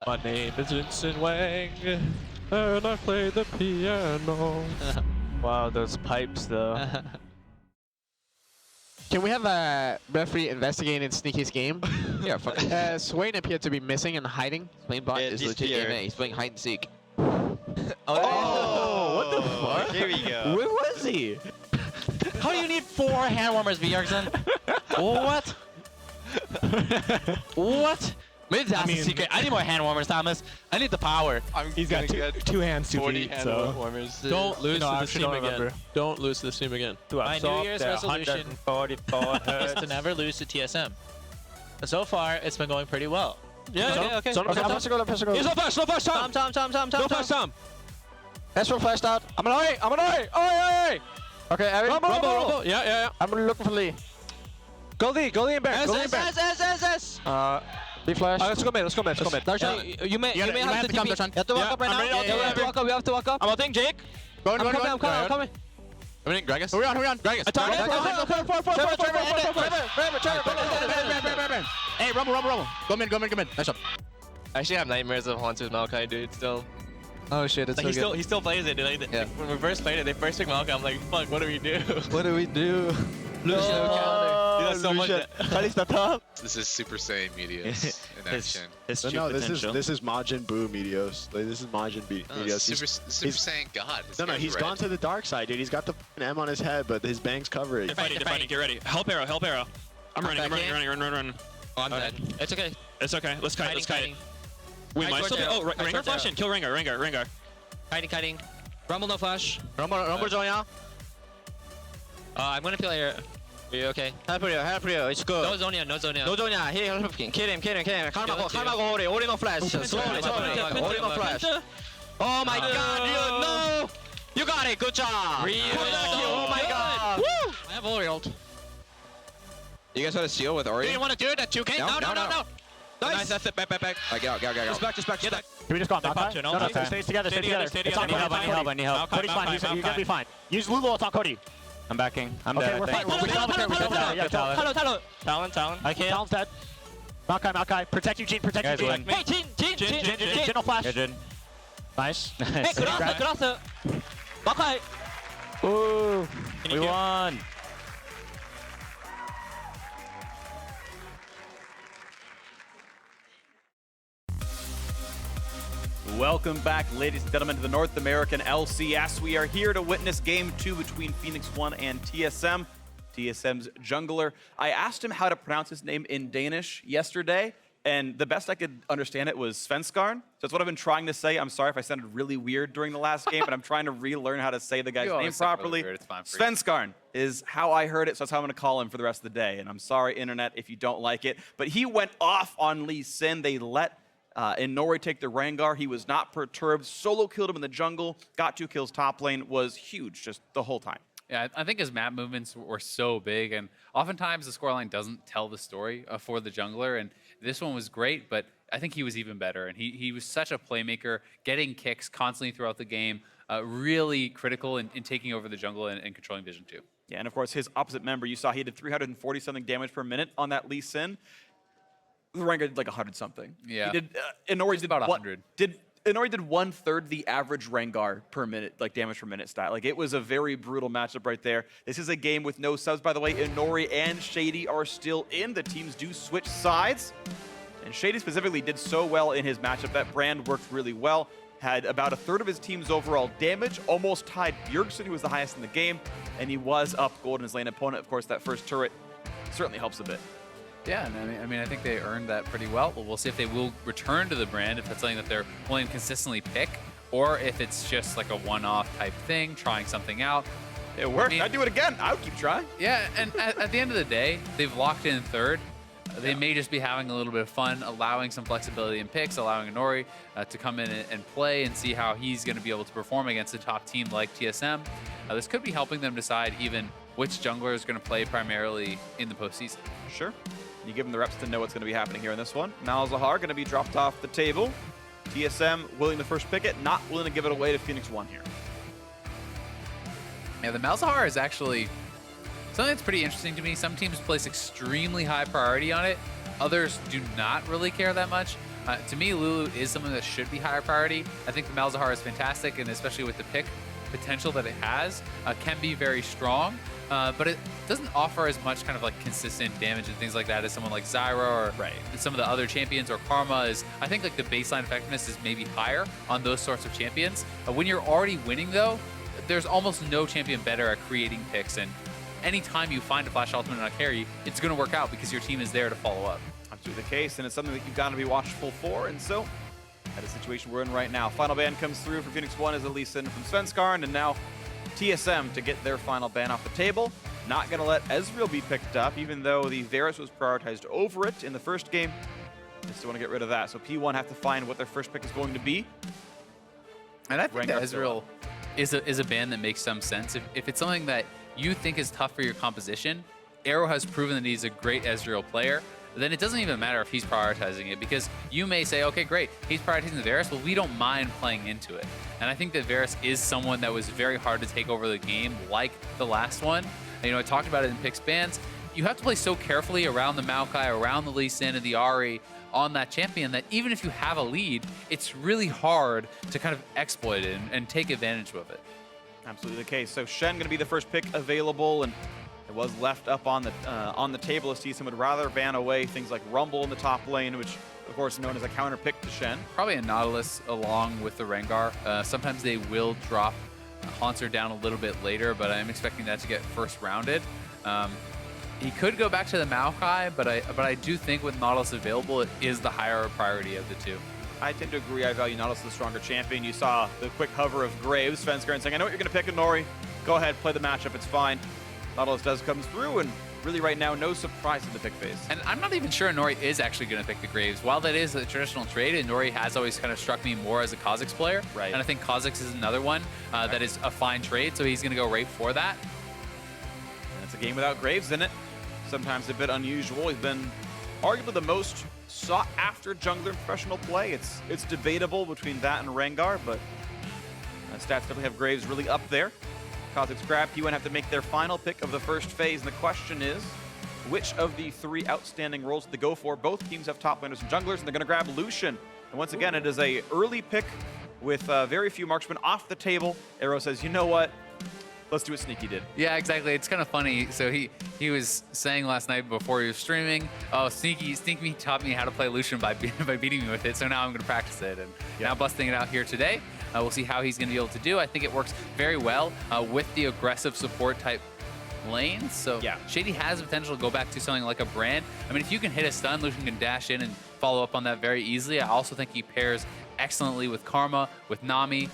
My name is Vincent Wang, and I play the piano. Wow, those pipes though. Can we have a referee investigating Sneaky's game? Yeah, fuck it. Swain appeared to be missing and hiding. Swain bot is he's legit here. AMA. He's playing hide and seek. Oh, what the fuck? Here we go. Where was he? How do you need 4 hand warmers, Bjarkson? What? What? Maybe that's the secret. I need more hand warmers, Thomas. I need the power. He's got two hands, 2 40 feet, hand so. warmers. Don't lose No, to the actually team don't again. remember. Don't lose to this team again. My New Year's resolution 144 is to never lose to TSM. So far, it's been going pretty well. Yeah, okay. Okay, press go, press go. Here's no flash, Tom. No flash, Tom. Ezreal flashed out. I'm an eye. Oi. Okay, Evan. Rumble. Yeah. I'm looking for Lee. Go Lee and Baron. Go Lee and Baron. S. Lee flash. Let's go mid. Darshan, you may have to come, Darshan. You have to walk up right now. We have to walk up. I'm ulting Jake. I'm coming. I'm in Gragas. Hurry on. Gragas. Hey, Rumble. Go mid. Nice up. I actually have nightmares of Haunted Maokai, dude, still. Oh shit, it's Like, so he still plays it, dude. Like, Yeah. when we first played it, they first picked Maokai, I'm like, fuck, what do we do? What do we do? Lucio counter. Dude, that's so much. This is Super Saiyan Meteos in action. No, this is Majin Buu Meteos. Like, this is Majin Meteos. Super Saiyan God. This No, guy's he's red. gone to the dark side, dude. He's got the M on his head, but his bangs cover it. Defining, get ready. Help arrow. I'm running. Oh, I'm dead. It's okay. It's okay. Let's kite it. We Kite might still be. towards Oh, arrow. Kite Rengar towards flash in. Kill Rengar. Kiting. Rumble, no flash. Rumble Zonya. I'm gonna kill here. Are you okay? Help you. It's good. No Zonya. No Zonya. Here, kill him. Karma Ori no flash. Slowly. Ori no flash. Oh my god, you no! You got it. Good job. Oh my god. Woo! I have Ori ult. You guys want to seal with Ori? Do you want to do it at 2K? No. Nice. That's it. Back. Get out. Just back. Can we just go on Maokai? No, stay together. It's on Cody. I need help. Cody's fine. You're gonna be fine. Use Lulu ult on Cody. I'm backing. I'm Okay, dead. we're fine. Talon. I can't. Talon's dead. Maokai. Protect Eugene. Guys win. Hey, Jin. Jin no flash. Jin. Nice. Hey, Kurasa. Maokai. Ooh. We won. Welcome back, ladies and gentlemen, to the North American LCS. We are here to witness Game 2 between Phoenix One and TSM. TSM's jungler. I asked him how to pronounce his name in Danish yesterday, and the best I could understand it was Svenskarn. So that's what I've been trying to say. I'm sorry if I sounded really weird during the last game, but I'm trying to relearn how to say the guy's name properly. Svenskarn is how I heard it, so that's how I'm going to call him for the rest of the day. And I'm sorry, Internet, if you don't like it. But he went off on Lee Sin. They let Inori take the Rengar. He was not perturbed. Solo killed him in the jungle. Got 2 kills top lane. Was huge just the whole time. Yeah, I think his map movements were so big, and oftentimes the scoreline doesn't tell the story for the jungler, and this one was great, but I think he was even better, and he was such a playmaker, getting kicks constantly throughout the game, really critical in taking over the jungle and controlling Vision 2. Yeah, and of course, his opposite member, you saw he did 340-something damage per minute on that Lee Sin. The Rengar did like 100-something. Yeah. He did, Inori did about 100. Inori did 1/3 the average Rengar per minute, like damage per minute stat. Like, it was a very brutal matchup right there. This is a game with no subs, by the way. Inori and Shady are still in. The teams do switch sides. And Shady specifically did so well in his matchup. That brand worked really well. Had about 1/3 of his team's overall damage. Almost tied Bjergsen, who was the highest in the game. And he was up gold in his lane opponent. Of course, that first turret certainly helps a bit. Yeah, and I mean, I think they earned that pretty well. We'll see if they will return to the brand, if that's something that they're willing to consistently pick, or if it's just like a one-off type thing, trying something out. It worked. I mean, I'd do it again. I would keep trying. Yeah, and at the end of the day, they've locked in third. They may just be having a little bit of fun, allowing some flexibility in picks, allowing Inori to come in and play and see how he's going to be able to perform against a top team like TSM. This could be helping them decide even which jungler is going to play primarily in the postseason. Sure. You give them the reps to know what's going to be happening here in this one. Malzahar going to be dropped off the table. TSM willing to first pick it, not willing to give it away to Phoenix One here. Yeah, the Malzahar is actually something that's pretty interesting to me. Some teams place extremely high priority on it. Others do not really care that much. To me, Lulu is something that should be higher priority. I think the Malzahar is fantastic, and especially with the pick potential that it has, can be very strong. But it doesn't offer as much kind of like consistent damage and things like that as someone like Zyra or some of the other champions or Karma is. I think like the baseline effectiveness is maybe higher on those sorts of champions. When you're already winning though, there's almost no champion better at creating picks, and anytime you find a Flash ultimate on a carry, it's going to work out because your team is there to follow up. Absolutely the case, and it's something that you've got to be watchful for, and so that is the situation we're in right now. Final ban comes through for Phoenix One as a Lee Sin from Svenskarn, and now TSM to get their final ban off the table. Not going to let Ezreal be picked up, even though the Varus was prioritized over it in the first game. They still want to get rid of that, so P1 have to find what their first pick is going to be. And I think that Ezreal is a ban that makes some sense. If it's something that you think is tough for your composition, Arrow has proven that he's a great Ezreal player. Then it doesn't even matter if he's prioritizing it, because you may say, okay, great, he's prioritizing the Varus, well, we don't mind playing into it. And I think that Varus is someone that was very hard to take over the game, like the last one. You know, I talked about it in picks bans. You have to play so carefully around the Maokai, around the Lee Sin and the Ahri on that champion that even if you have a lead, it's really hard to kind of exploit it and take advantage of it. Absolutely the case. So Shen going to be the first pick available, and it was left up on the table as TSM would rather ban away things like Rumble in the top lane, which of course is known as a counter pick to Shen. Probably a Nautilus along with the Rengar. Sometimes they will drop Haunter down a little bit later, but I'm expecting that to get first rounded. He could go back to the Maokai, but I do think with Nautilus available, it is the higher priority of the two. I tend to agree. I value Nautilus as the stronger champion. You saw the quick hover of Graves, Svenskarn saying, I know what you're going to pick, Nori. Go ahead, play the matchup, it's fine. Nautilus does come through, and really right now, no surprise in the pick phase. And I'm not even sure Nori is actually going to pick the Graves. While that is a traditional trade, and Nori has always kind of struck me more as a Kha'Zix player. Right. And I think Kha'Zix is another one that is a fine trade, so he's going to go right for that. And it's a game without Graves in it. Sometimes a bit unusual. He's been arguably the most sought-after jungler in professional play. It's debatable between that and Rengar, but stats definitely have Graves really up there. Kha'Zix grab, P1 have to make their final pick of the first phase, and the question is, which of the three outstanding roles do they go for? Both teams have top laners and junglers, and they're going to grab Lucian. And once again, it is a early pick with very few marksmen off the table. Arrow says, you know what? Let's do what Sneaky did. Yeah, exactly. It's kind of funny. So he was saying last night before he was streaming, oh, Sneaky taught me how to play Lucian by beating me with it, so now I'm going to practice it. And now busting it out here today. We'll see how he's going to be able to do. I think it works very well with the aggressive support type lanes. So Shady has the potential to go back to something like a Brand. I mean, if you can hit a stun, Lucian can dash in and follow up on that very easily. I also think he pairs excellently with Karma, with Nami.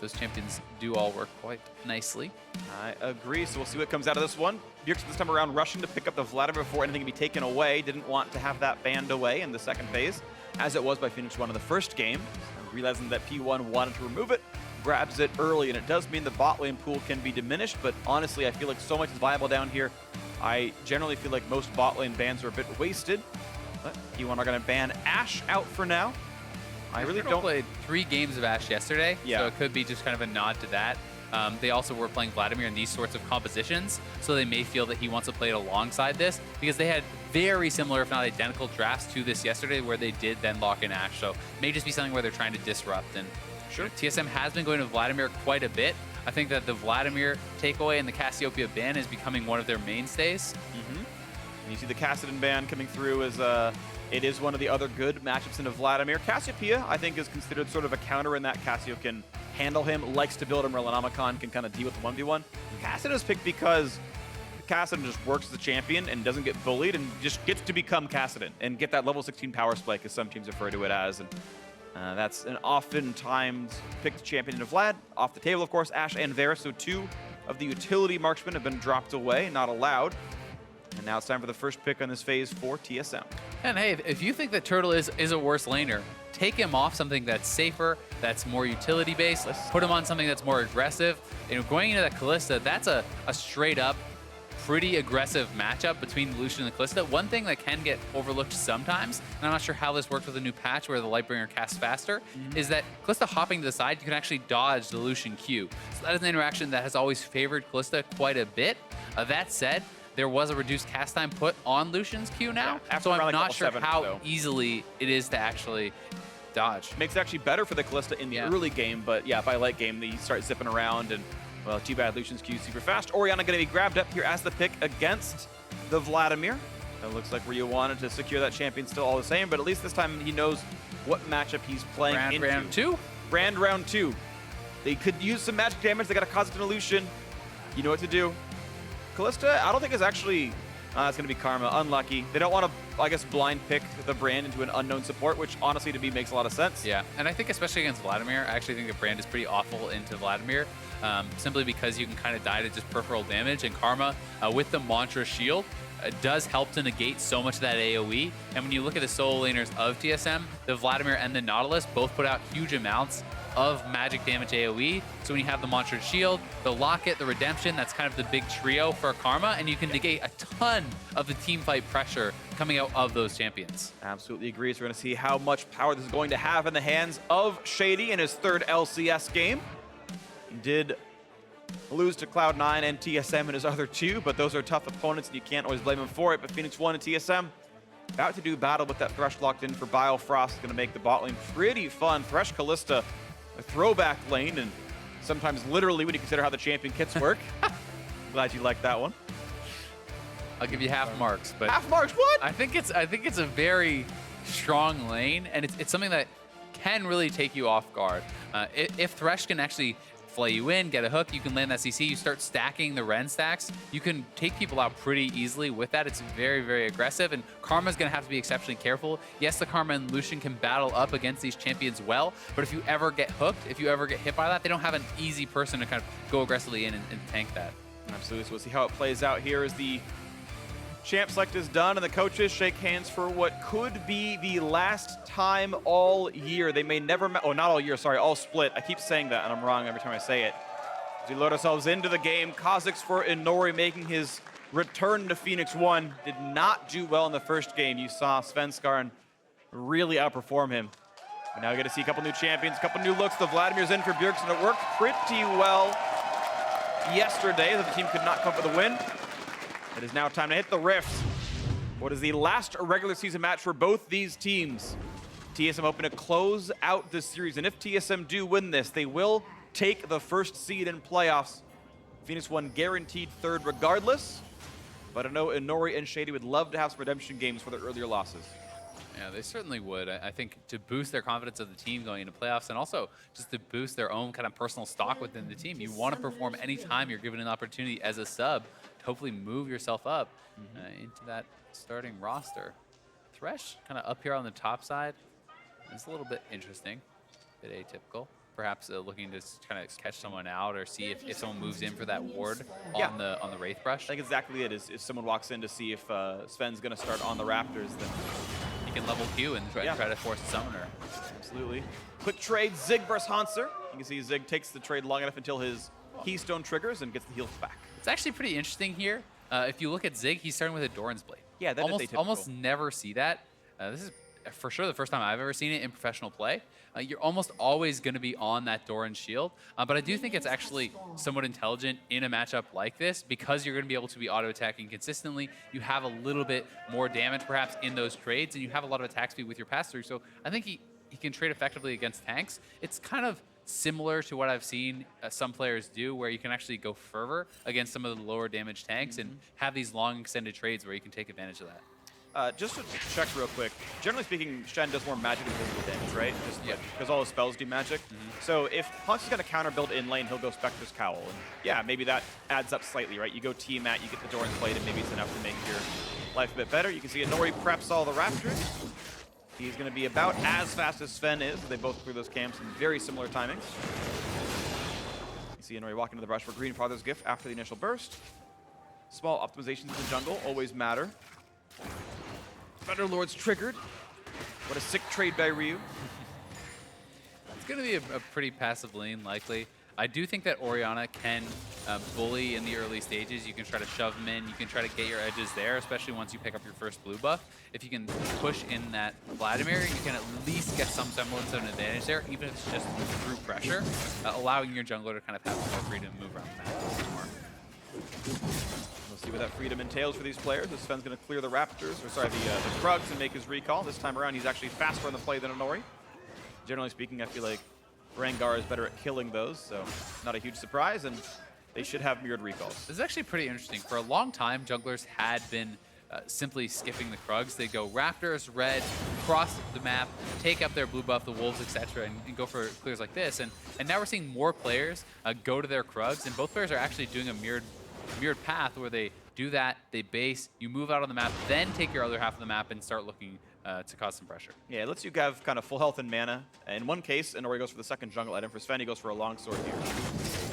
Those champions do all work quite nicely. I agree, so we'll see what comes out of this one. Bjergsen this time around rushing to pick up the Vladimir before anything can be taken away. Didn't want to have that banned away in the second phase, as it was by Phoenix One in the first game. Realizing that P1 wanted to remove it, grabs it early, and it does mean the bot lane pool can be diminished, but honestly, I feel like so much is viable down here. I generally feel like most bot lane bans are a bit wasted, but P1 are going to ban Ashe out for now. I really don't... played 3 games of Ashe yesterday, so it could be just kind of a nod to that. They also were playing Vladimir in these sorts of compositions, so they may feel that he wants to play it alongside this, because they had very similar, if not identical, drafts to this yesterday where they did then lock in Ashe. So it may just be something where they're trying to disrupt. And TSM has been going to Vladimir quite a bit. I think that the Vladimir takeaway and the Cassiopeia ban is becoming one of their mainstays. And you see the Kassadin ban coming through as it is one of the other good matchups into Vladimir. Cassiopeia, I think, is considered sort of a counter in that Cassio can handle him, likes to build him, Merlinamicon can kind of deal with the 1v1. Kassadin is picked because Kassadin just works as a champion and doesn't get bullied and just gets to become Kassadin and get that level 16 power spike, as some teams refer to it as. And that's an oftentimes picked champion into Vlad. Off the table, of course, Ashe and Varus, so 2 of the utility marksmen have been dropped away, not allowed. And now it's time for the first pick on this phase for TSM. And hey, if you think that Turtle is a worse laner, take him off something that's safer, that's more utility-based, put him on something that's more aggressive. You know, going into that Kalista, that's a straight-up, pretty aggressive matchup between Lucian and Kalista. One thing that can get overlooked sometimes, and I'm not sure how this works with the new patch where the Lightbringer casts faster, is that Kalista hopping to the side, you can actually dodge the Lucian Q. So that is an interaction that has always favored Kalista quite a bit. That said, there was a reduced cast time put on Lucian's Q now. Yeah, after so I'm around, like, not level sure 7 how though. easily it is to actually dodge. Makes it actually better for the Kalista in the early game, but yeah, by late game, they start zipping around, and, well, too bad Lucian's Q super fast. Orianna going to be grabbed up here as the pick against the Vladimir. It looks like Ryu wanted to secure that champion still all the same, but at least this time he knows what matchup he's playing into. Round 2? Round 2. They could use some magic damage. They got to cause it to Lucian. You know what to do. Kalista, I don't think is actually... it's going to be Karma. Unlucky. They don't want to, I guess, blind pick the Brand into an unknown support, which honestly to me makes a lot of sense. Yeah, and I think especially against Vladimir, I actually think that Brand is pretty awful into Vladimir, simply because you can kind of die to just peripheral damage, and Karma, with the Mantra Shield, does help to negate so much of that AoE. And when you look at the solo laners of TSM, the Vladimir and the Nautilus both put out huge amounts of magic damage AoE. So when you have the Mantra Shield, the Locket, the Redemption, that's kind of the big trio for Karma, and you can negate a ton of the team fight pressure coming out of those champions. Absolutely agree. So we're going to see how much power this is going to have in the hands of Shady in his 3rd LCS game. He did lose to Cloud9 and TSM in his other 2, but those are tough opponents and you can't always blame them for it. But Phoenix 1 and TSM about to do battle with that Thresh locked in for Biofrost. Going to make the bot lane pretty fun. Thresh Kalista, a throwback lane, and sometimes literally when you consider how the champion kits work. Glad you liked that one. I'll give you half marks, but half marks. What? I think it's a very strong lane, and it's something that can really take you off guard. If Thresh can actually flay you in, get a hook, you can land that CC, you start stacking the Ren stacks, you can take people out pretty easily with that. It's very, very aggressive, and Karma's gonna have to be exceptionally careful. Yes, the Karma and Lucian can battle up against these champions well, but if you ever get hooked, if you ever get hit by that, they don't have an easy person to kind of go aggressively in and tank that. Absolutely, so we'll see how it plays out here as the champ select is done and the coaches shake hands for what could be the last time all year. They may never, oh, not all year, sorry, all split. I keep saying that and I'm wrong every time I say it. As we load ourselves into the game, Kha'Zix for Inori making his return to Phoenix 1. Did not do well in the first game. You saw Svenskar really outperform him. But now we get to see a couple new champions, a couple new looks. The Vladimir's in for Bjergsen. It worked pretty well yesterday that the team could not come up with a win. It is now time to hit the Rift. What is the last regular season match for both these teams? TSM hoping to close out this series, and if TSM do win this, they will take the first seed in playoffs. Phoenix 1 guaranteed 3rd regardless, but I know Inori and Shady would love to have some redemption games for their earlier losses. Yeah, they certainly would. I think to boost their confidence of the team going into playoffs, and also just to boost their own kind of personal stock within the team. You want to perform anytime you're given an opportunity as a sub to hopefully move yourself up into that starting roster. Thresh kind of up here on the top side. It's a little bit interesting, a bit atypical. Perhaps looking to kind of catch someone out or see if someone moves in for that ward on the Wraith Brush. I think exactly it is. If someone walks in to see if Sven's going to start on the Raptors, then he can level Q and try to force a summoner. Absolutely. Quick trade, Zig versus Hanser. You can see Zig takes the trade long enough until his Keystone triggers and gets the heals back. It's actually pretty interesting here. If you look at Zig, he's starting with a Doran's Blade. Yeah, that is atypical. Almost never see that. This is for sure the first time I've ever seen it in professional play. You're almost always going to be on that Doran shield, but I do think it's actually somewhat intelligent in a matchup like this because you're going to be able to be auto-attacking consistently. You have a little bit more damage perhaps in those trades, and you have a lot of attack speed with your pass-through, so I think he can trade effectively against tanks. It's kind of similar to what I've seen some players do, where you can actually go fervor against some of the lower damage tanks and have these long extended trades where you can take advantage of that. Just to check real quick, generally speaking, Shen does more magic and physical damage, right? Just because all his spells do magic. So if Punch is going to counter build in lane, he'll go Spectre's Cowl. And yeah, maybe that adds up slightly, right? You go Tiamat, you get the Doran's Blade, and maybe it's enough to make your life a bit better. You can see Inori preps all the Raptors. He's going to be about as fast as Sven is. They both threw those camps in very similar timings. You see Inori walking to the brush for Green Father's Gift after the initial burst. Small optimizations in the jungle always matter. Thunderlord's triggered. What a sick trade by Ryu. It's going to be a pretty passive lane, likely. I do think that Orianna can bully in the early stages. You can try to shove him in. You can try to get your edges there, especially once you pick up your first blue buff. If you can push in that Vladimir, you can at least get some semblance of an advantage there, even if it's just through pressure, allowing your jungler to kind of have more freedom to move around the map a little more. We'll see what that freedom entails for these players. As Sven's going to clear the Raptors, or sorry, the Krugs and make his recall. This time around, he's actually faster on the play than Inori. Generally speaking, I feel like Rengar is better at killing those, so not a huge surprise, and they should have mirrored recalls. This is actually pretty interesting. For a long time, junglers had been simply skipping the Krugs. They go Raptors, red, cross the map, take up their blue buff, the wolves, etc., and go for clears like this. And now we're seeing more players go to their Krugs, and both players are actually doing a mirrored path where they do that, they base, you move out on the map, then take your other half of the map and start looking to cause some pressure. Yeah, it lets you have kind of full health and mana. In one case, Inori goes for the second jungle item. For Sven, he goes for a longsword here.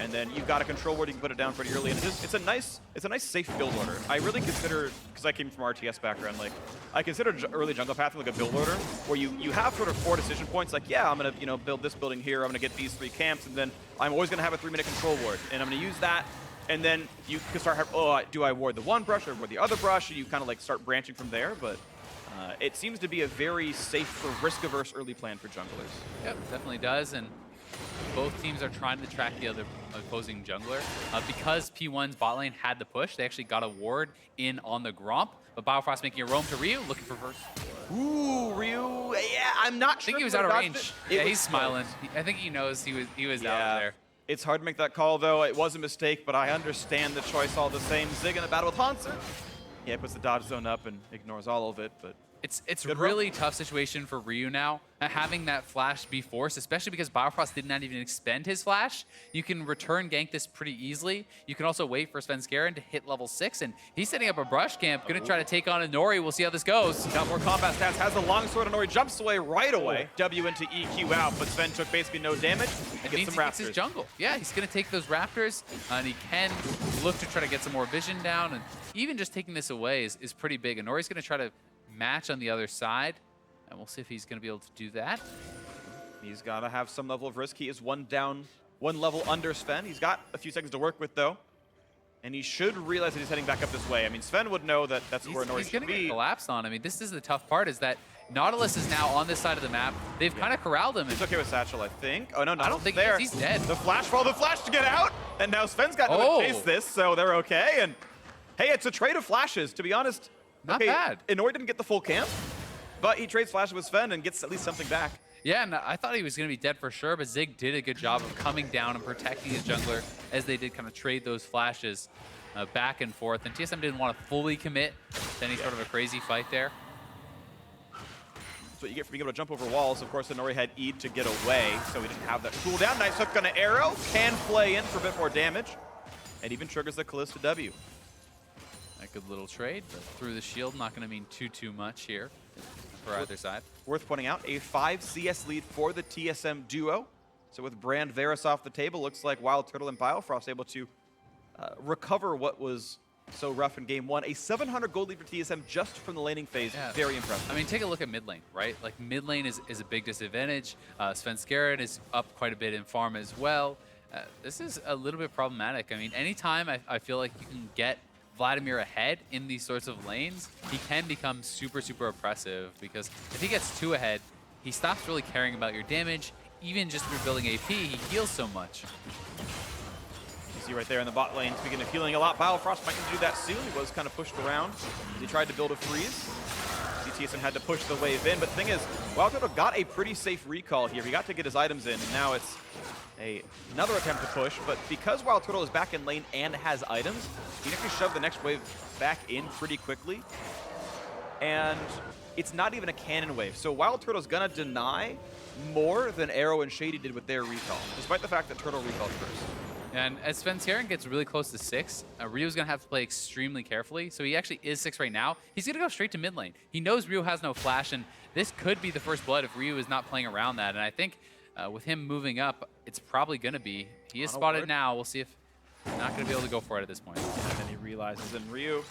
And then you've got a control ward, you can put it down pretty early. And it's a nice safe build order. I really consider, because I came from RTS background, like I consider early jungle pathing like a build order where you have sort of 4 decision points. Like, yeah, I'm gonna build this building here. I'm gonna get these 3 camps, and then I'm always gonna have a 3-minute control ward, and I'm gonna use that. And then you can start, do I ward the one brush or ward the other brush? And you kind of like start branching from there. But it seems to be a very safe for risk-averse early plan for junglers. Yep, definitely does. And both teams are trying to track the other opposing jungler. Because P1's bot lane had the push, they actually got a ward in on the Gromp. But Biofrost making a roam to Ryu, looking for first. Ooh, Ryu. Yeah, I'm not sure. I think he was out of range. Yeah, he's smiling. I think he knows he was out there. It's hard to make that call, though. It was a mistake, but I understand the choice all the same. Zig in the battle with Hanser. Yeah, puts the dodge zone up and ignores all of it, but it's a really tough situation for Ryu now. Having that flash be forced, especially because Biofrost did not even expend his flash. You can return gank this pretty easily. You can also wait for Svenskeren to hit level 6, and he's setting up a brush camp, gonna try to take on Inori. We'll see how this goes. Got more combat stats, has the longsword. Inori jumps away right away. W into EQ out, but Sven took basically no damage. It Gets means some he gets his Raptors. jungle. Yeah, he's gonna take those Raptors, and he can look to try to get some more vision down, and even just taking this away is pretty big. Inori's gonna try to match on the other side, and we'll see if he's gonna be able to do that. He's got to have some level of risk. He is one level under Sven. He's got a few seconds to work with, though. And he should realize that he's heading back up this way. I mean, Sven would know that that's where Inori He's should gonna be. get collapsed on. I mean, this is the tough part, is that Nautilus is now on this side of the map. They've kind of corralled him. He's okay with Satchel, I think. Oh, no, I don't think there. he's dead. The flash to get out. And now Sven's got to chase this, so they're okay. And hey, it's a trade of flashes, to be honest. Not bad. Inori didn't get the full camp, but he trades flashes with Sven and gets at least something back. Yeah, and I thought he was going to be dead for sure, but Zig did a good job of coming down and protecting his jungler as they did kind of trade those flashes back and forth. And TSM didn't want to fully commit to any sort of a crazy fight there. That's what you get for being able to jump over walls. Of course, Inori had E to get away, so he didn't have that cooldown. Nice hook on an arrow. Can play in for a bit more damage. And even triggers the Kalista W. A good little trade, but through the shield, not going to mean too much here for either side. Worth pointing out, a 5 CS lead for the TSM duo. So with Brand Varus off the table, looks like Wild Turtle and Biofrost able to recover what was so rough in game 1. A 700 gold lead for TSM just from the laning phase. Yeah. Very impressive. I mean, take a look at mid lane, right? Like, mid lane is a big disadvantage. Svenskeren is up quite a bit in farm as well. This is a little bit problematic. I mean, anytime I feel like you can get Vladimir ahead in these sorts of lanes, he can become super oppressive, because if he gets 2 ahead, he stops really caring about your damage. Even just through building AP, he heals so much. You see right there in the bot lane, speaking of healing a lot, Biofrost might need to do that soon. He was kind of pushed around as he tried to build a freeze. TSM had to push the wave in, but the thing is, Wild Turtle got a pretty safe recall here. He got to get his items in, and now it's another attempt to push, but because Wild Turtle is back in lane and has items, he can actually shove the next wave back in pretty quickly. And it's not even a cannon wave, so Wild Turtle's gonna deny more than Arrow and Shady did with their recall, despite the fact that Turtle recalled first. And as Svenskeren gets really close to 6, Ryu's going to have to play extremely carefully. So he actually is 6 right now. He's going to go straight to mid lane. He knows Ryu has no flash, and this could be the first blood if Ryu is not playing around that. And I think with him moving up, it's probably going to be. He is spotted now. We'll see if he's not going to be able to go for it at this point. And then he realizes, and Ryu,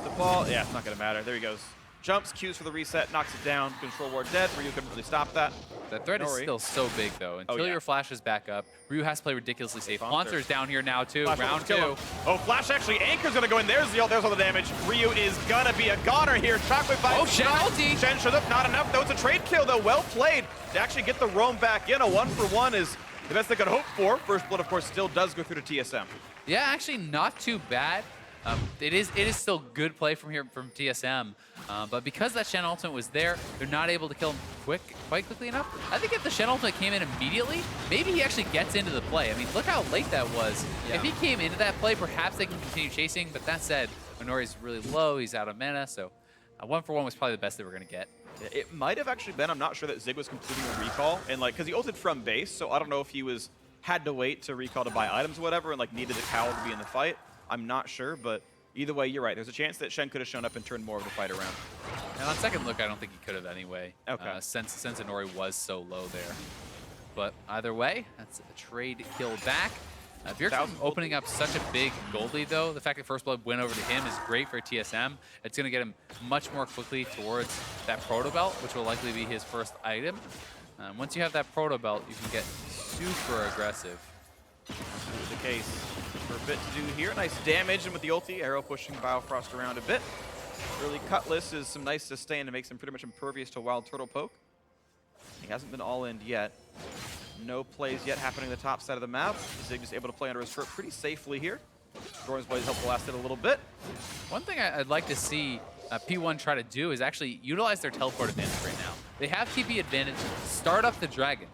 the ball, yeah, it's not going to matter. There he goes. Jumps, Qs for the reset, knocks it down. Control ward dead. Ryu couldn't really stop that. That threat is still so big, though. Until your flash is back up, Ryu has to play ridiculously safe. Haunter's down here now, too. Flash Round 2. Oh, Flash actually, Anchor's going to go in. There's all the damage. Ryu is going to be a goner here. Shockwave by Shen ulti. Shen shows up, not enough, though. It's a trade kill, though. Well played to actually get the roam back in. A 1-for-1 is the best they could hope for. First blood, of course, still does go through to TSM. Yeah, actually not too bad. It is still good play from TSM, but because that Shen ultimate was there, they're not able to kill him quite quickly enough. I think if the Shen ultimate came in immediately, maybe he actually gets into the play. I mean, look how late that was. Yeah. If he came into that play, perhaps they can continue chasing, but that said, Honori's really low, he's out of mana, so 1-for-1 was probably the best they were going to get. It might have actually been, I'm not sure that Zig was completing a recall, and like, because he ulted from base, so I don't know if he had to wait to recall to buy items or whatever, and like needed the cowl to be in the fight. I'm not sure, but either way, you're right. There's a chance that Shen could have shown up and turned more of the fight around. And on second look, I don't think he could have anyway, Okay. since Honori was so low there. But either way, that's a trade kill back. Bjergsen opening up such a big gold lead, though. The fact that First Blood went over to him is great for TSM. It's going to get him much more quickly towards that Proto Belt, which will likely be his first item. Once you have that Proto Belt, you can get super aggressive. The case for a bit to do here. Nice damage, and with the ulti, Arrow pushing Biofrost around a bit. Early Cutlass is some nice sustain and makes him pretty much impervious to Wild Turtle Poke. He hasn't been all-in yet. No plays yet happening on the top side of the map. Zig is able to play under his turret pretty safely here. Doran's Blaze helped the last hit a little bit. One thing I'd like to see P1 try to do is actually utilize their teleport advantage right now. They have TP advantage. Start up the dragon.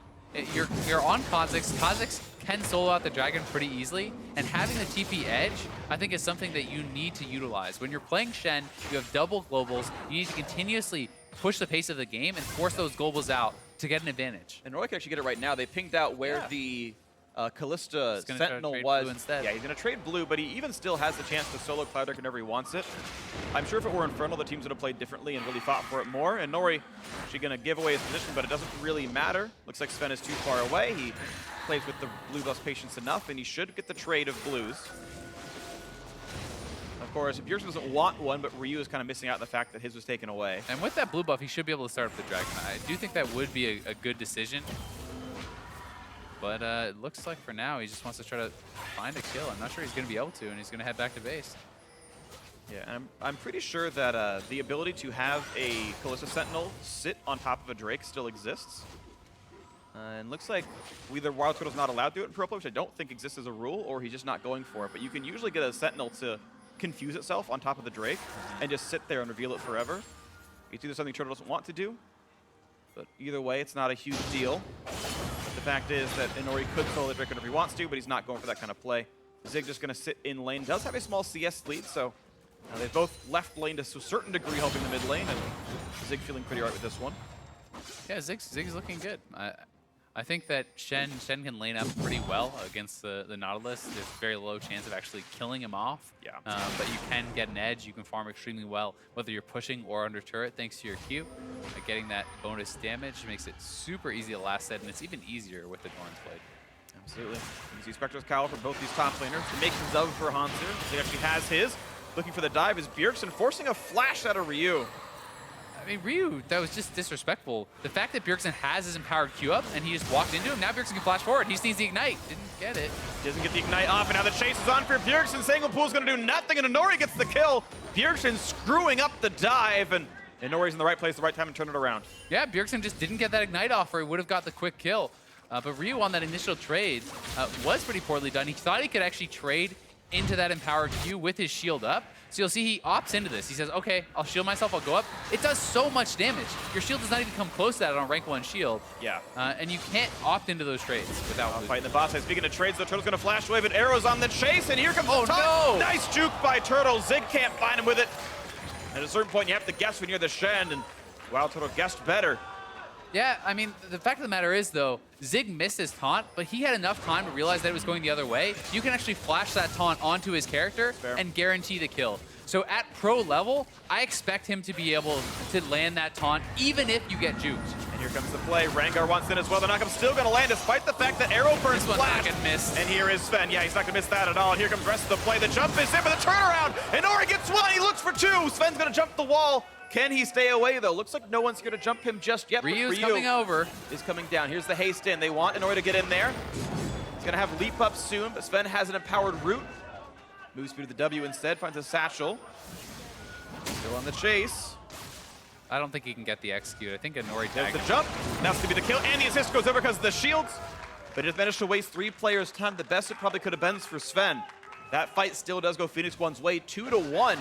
You're on Kha'Zix. Kha'Zix can solo out the dragon pretty easily, and having the TP edge, I think, is something that you need to utilize. When you're playing Shen, you have double globals. You need to continuously push the pace of the game and force those globals out to get an advantage. And Roy can actually get it right now. They pinged out where the Callista Sentinel was. Instead. Yeah, he's going to trade blue, but he even still has the chance to solo Cloud whenever he wants it. I'm sure if it were Infernal, the team's going to play differently and really fought for it more. And Nori actually going to give away his position, but it doesn't really matter. Looks like Sven is too far away. He plays with the blue buff's patience enough, and he should get the trade of blues. Of course, Bjergsen doesn't want one, but Ryu is kind of missing out on the fact that his was taken away. And with that blue buff, he should be able to start up the dragon. I do think that would be a good decision. But it looks like for now, he just wants to try to find a kill. I'm not sure he's going to be able to, and he's going to head back to base. Yeah, and I'm pretty sure that the ability to have a Callista Sentinel sit on top of a Drake still exists. And looks like either Wild Turtle's not allowed to do it in Pro Play, which I don't think exists as a rule, or he's just not going for it. But you can usually get a Sentinel to confuse itself on top of the Drake and just sit there and reveal it forever. It's either something Turtle doesn't want to do, but either way, it's not a huge deal. But the fact is that Inori could solo the Drake whenever he wants to, but he's not going for that kind of play. Zig just going to sit in lane. Does have a small CS lead, so they've both left lane to a certain degree, helping the mid lane, and Zig feeling pretty right with this one. Yeah, Zig's looking good. I think that Shen can lane up pretty well against the Nautilus. There's very low chance of actually killing him off. Yeah. But you can get an edge. You can farm extremely well, whether you're pushing or under turret, thanks to your Q. Getting that bonus damage makes it super easy to last set, and it's even easier with the Doran's Blade. Absolutely. You see Spectre's Cowl for both these top laners. The makings of for Hanser. He actually has his. Looking for the dive is Bjergsen, forcing a flash out of Ryu. I mean, Ryu, that was just disrespectful. The fact that Bjergsen has his empowered Q up and he just walked into him, now Bjergsen can flash forward. He just needs the Ignite. Didn't get it. Doesn't get the Ignite off, and now the chase is on for Bjergsen. Sanglepool's going to do nothing, and Inori gets the kill. Bjergsen screwing up the dive, and Inori's in the right place at the right time and turn it around. Yeah, Bjergsen just didn't get that Ignite off, or he would have got the quick kill. But Ryu on that initial trade was pretty poorly done. He thought he could actually trade into that empowered Q with his shield up. So you'll see he opts into this. He says, okay, I'll shield myself, I'll go up. It does so much damage. Your shield does not even come close to that on rank 1 shield. Yeah. And you can't opt into those trades without losing. Fighting the bot side. Speaking of trades, the Turtle's going to flash away, but Arrow's on the chase, and here comes Oh, the top. no! Nice juke by Turtle. Zig can't find him with it. At a certain point, you have to guess when you're the Shen, and Wild Turtle guessed better. Yeah, I mean, the fact of the matter is, though, Zig missed his taunt, but he had enough time to realize that it was going the other way. You can actually flash that taunt onto his character and guarantee the kill. So at pro level, I expect him to be able to land that taunt, even if you get juked. And here comes the play. Rengar wants in as well. The knockup's still going to land, despite the fact that Arrow burns flash. Missed. And here is Sven. Yeah, he's not going to miss that at all. And here comes the rest of the play. The jump is in for the turnaround. And Ori gets one. He looks for two. Sven's going to jump the wall. Can he stay away, though? Looks like no one's here to jump him just yet. Ryu's Ryu coming over. is coming down. Here's the haste in. They want Inori to get in there. He's going to have leap up soon, but Sven has an empowered root. Moves through to the W instead, finds a satchel. Still on the chase. I don't think he can get the execute. I think Inori There's tagged the him. jump. That's going to be the kill. And the assist goes over because of the shields. But it managed to waste 3 players' time. The best it probably could have been for Sven. that fight still does go Phoenix One's way, 2-1,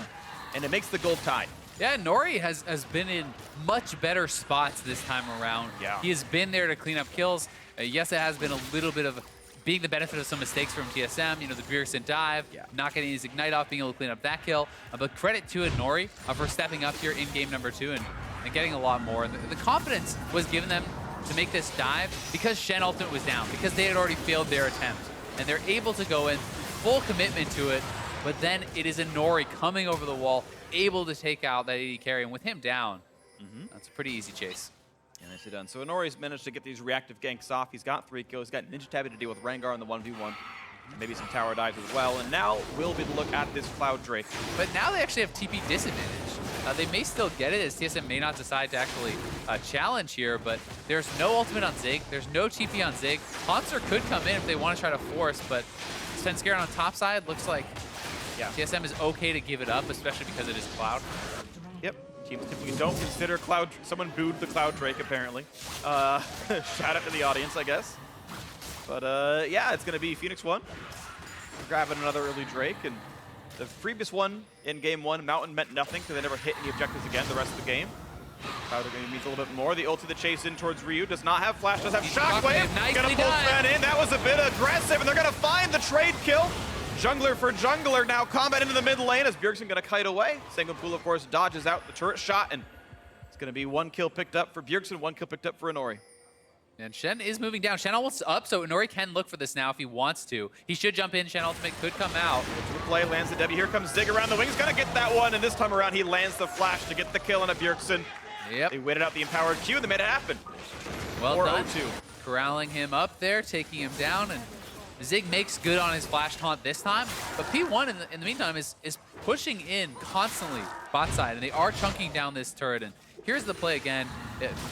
and it makes the gold tie. Yeah, Nori has been in much better spots this time around. Yeah. He has been there to clean up kills. Yes, it has been a little bit of being the benefit of some mistakes from TSM, you know, the Bjergsen dive, not getting his Ignite off, being able to clean up that kill. But credit to Nori for stepping up here in game number 2 and getting a lot more. And the confidence was given them to make this dive because Shen ultimate was down, because they had already failed their attempt. And they're able to go in, full commitment to it, but then it is a Nori coming over the wall, able to take out that AD carry, and with him down, that's a pretty easy chase. And nicely done. So Inori's managed to get these reactive ganks off. He's got 3 kills. He's got Ninja Tabby to deal with Rengar in the 1v1. Maybe some tower dives as well. And now we'll be to look at this Cloud Drake. But now they actually have TP disadvantage. They may still get it, as TSM may not decide to actually challenge here, but there's no ultimate on Zig. There's no TP on Zig. Hauntzer could come in if they want to try to force, but Svenskeren on top side looks like TSM is okay to give it up, especially because it is Cloud. Yep. Teams typically don't consider Cloud. Someone booed the Cloud Drake, apparently. Shout out to the audience, I guess. But yeah, it's going to be Phoenix 1 grabbing another early Drake. And the previous one in game 1, Mountain meant nothing because they never hit any objectives again the rest of the game. Cloud means a little bit more. The ulti that chase in towards Ryu does not have flash, does have Shockwave. Gonna pull Sven in. That was a bit aggressive, and they're going to find the trade kill. Jungler for jungler now. Combat into the mid lane as Bjergsen going to kite away. Sengoku, of course, dodges out the turret shot, and it's going to be 1 kill picked up for Bjergsen, 1 kill picked up for Inori. And Shen is moving down. Shen almost up, so Inori can look for this now if he wants to. He should jump in. Shen ultimate could come out. To the play, lands the W. Here comes Zig around the wings. Going to get that one, and this time around he lands the flash to get the kill on a Bjergsen. Yep. They waited out the empowered Q, and they made it happen. Well done. 4-0-2. Corralling him up there, taking him down, and Zig makes good on his flash taunt this time, but P1 in the meantime is pushing in constantly bot side, and they are chunking down this turret. And here's the play again.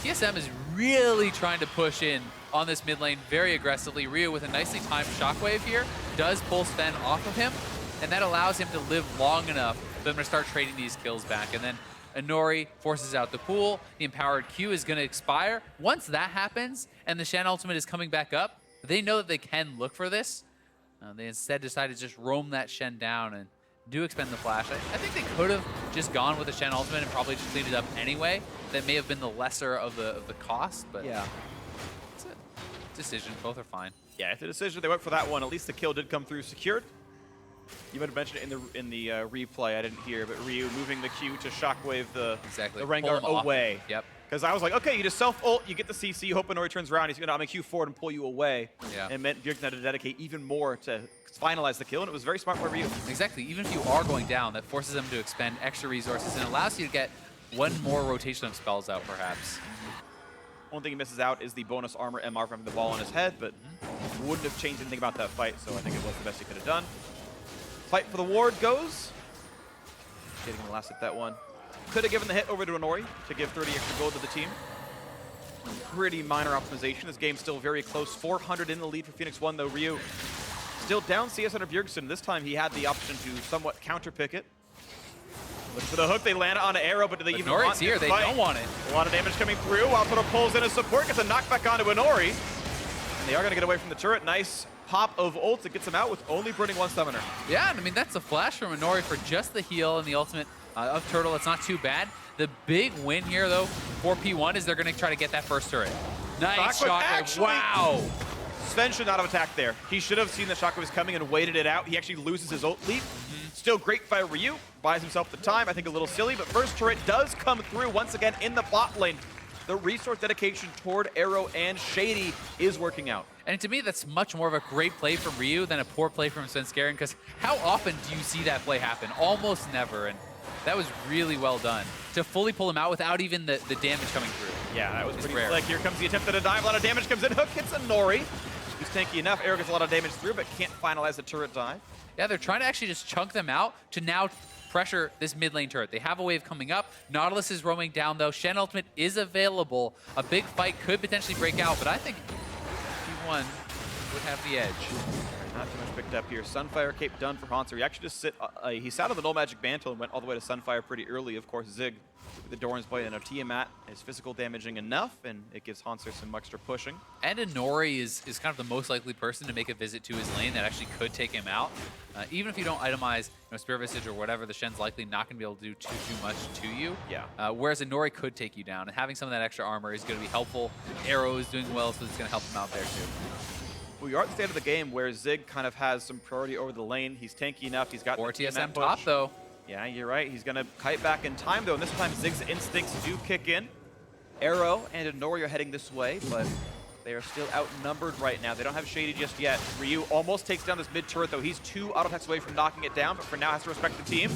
TSM is really trying to push in on this mid lane very aggressively. Ryu with a nicely timed shockwave here does pull Sven off of him, and that allows him to live long enough for them to start trading these kills back. And then Inori forces out the pool. The empowered Q is going to expire. Once that happens and the Shen ultimate is coming back up, they know that they can look for this. They instead decide to just roam that Shen down and do expend the flash. I think they could have just gone with the Shen ultimate and probably just cleaned it up anyway. That may have been the lesser of the cost, but yeah, it's a decision. Both are fine. Yeah, it's a decision. They went for that one. At least the kill did come through secured. You might have mentioned it in the replay. I didn't hear, but Ryu moving the Q to shockwave the Rengar away. Yep. Because I was like, okay, you just self-ult, you get the CC, hope Inori turns around, he's going to make Q forward and pull you away. Yeah. And meant Bjergsen had to dedicate even more to finalize the kill, and it was very smart by Ryu. Exactly. Even if you are going down, that forces them to expend extra resources and allows you to get one more rotation of spells out, perhaps. One thing he misses out is the bonus armor MR from the ball on his head, but wouldn't have changed anything about that fight, so I think it was the best he could have done. Fight for the ward goes. Getting the last at that one. Could have given the hit over to Inori to give 30 extra gold to the team. Pretty minor optimization. This game's still very close. 400 in the lead for Phoenix 1, though. Ryu still down CS under Bjergsen. This time he had the option to somewhat counter-pick it. Look for the hook. They land on an arrow, but do they even Inori's want here. They don't want it. A lot of damage coming through. Wildfire pulls in a support. Gets a knockback onto Inori. And they are going to get away from the turret. Nice pop of ult. It gets him out with only burning 1 summoner. Yeah, I mean, that's a flash from Inori for just the heal and the ultimate of Turtle. It's not too bad. The big win here, though, for P1 is they're going to try to get that first turret. Nice shockwave. Wow. Sven should not have attacked there. He should have seen the shockwave was coming and waited it out. He actually loses his ult leap. Still great by Ryu. Buys himself the time. I think a little silly, but first turret does come through once again in the bot lane. The resource dedication toward Arrow and Shady is working out. And to me, that's much more of a great play from Ryu than a poor play from Svenskeren, because how often do you see that play happen? Almost never, and that was really well done. To fully pull him out without even the damage coming through. Yeah, that was pretty rare. slick. Here comes the attempt at a dive. A lot of damage comes in. Hook hits Inori. He's tanky enough. Arrow gets a lot of damage through, but can't finalize the turret dive. Yeah, they're trying to actually just chunk them out to now pressure this mid lane turret. They have a wave coming up. Nautilus is roaming down, though. Shen ultimate is available. A big fight could potentially break out, but I think P1 would have the edge. Not too much picked up here. Sunfire Cape done for Hauntzer. He actually just he sat on the Null Magic Mantle and went all the way to Sunfire pretty early. Of course, Zig with the Doran's Blade and a Tiamat is physical damaging enough, and it gives Hauntzer some extra pushing. And Inori is kind of the most likely person to make a visit to his lane that actually could take him out. Even if you don't itemize Spirit Visage or whatever, the Shen's likely not going to be able to do too much to you. Yeah. Whereas Inori could take you down, and having some of that extra armor is going to be helpful. Arrow is doing well, so it's going to help him out there too. We are at the state of the game where Zig kind of has some priority over the lane. He's tanky enough. He's got Or the TSM push. top though. Yeah, you're right. He's going to kite back in time, though, and this time Zig's instincts do kick in. Arrow and Inori are heading this way, but they are still outnumbered right now. They don't have Shady just yet. Ryu almost takes down this mid turret, though. He's 2 auto attacks away from knocking it down, but for now has to respect the team.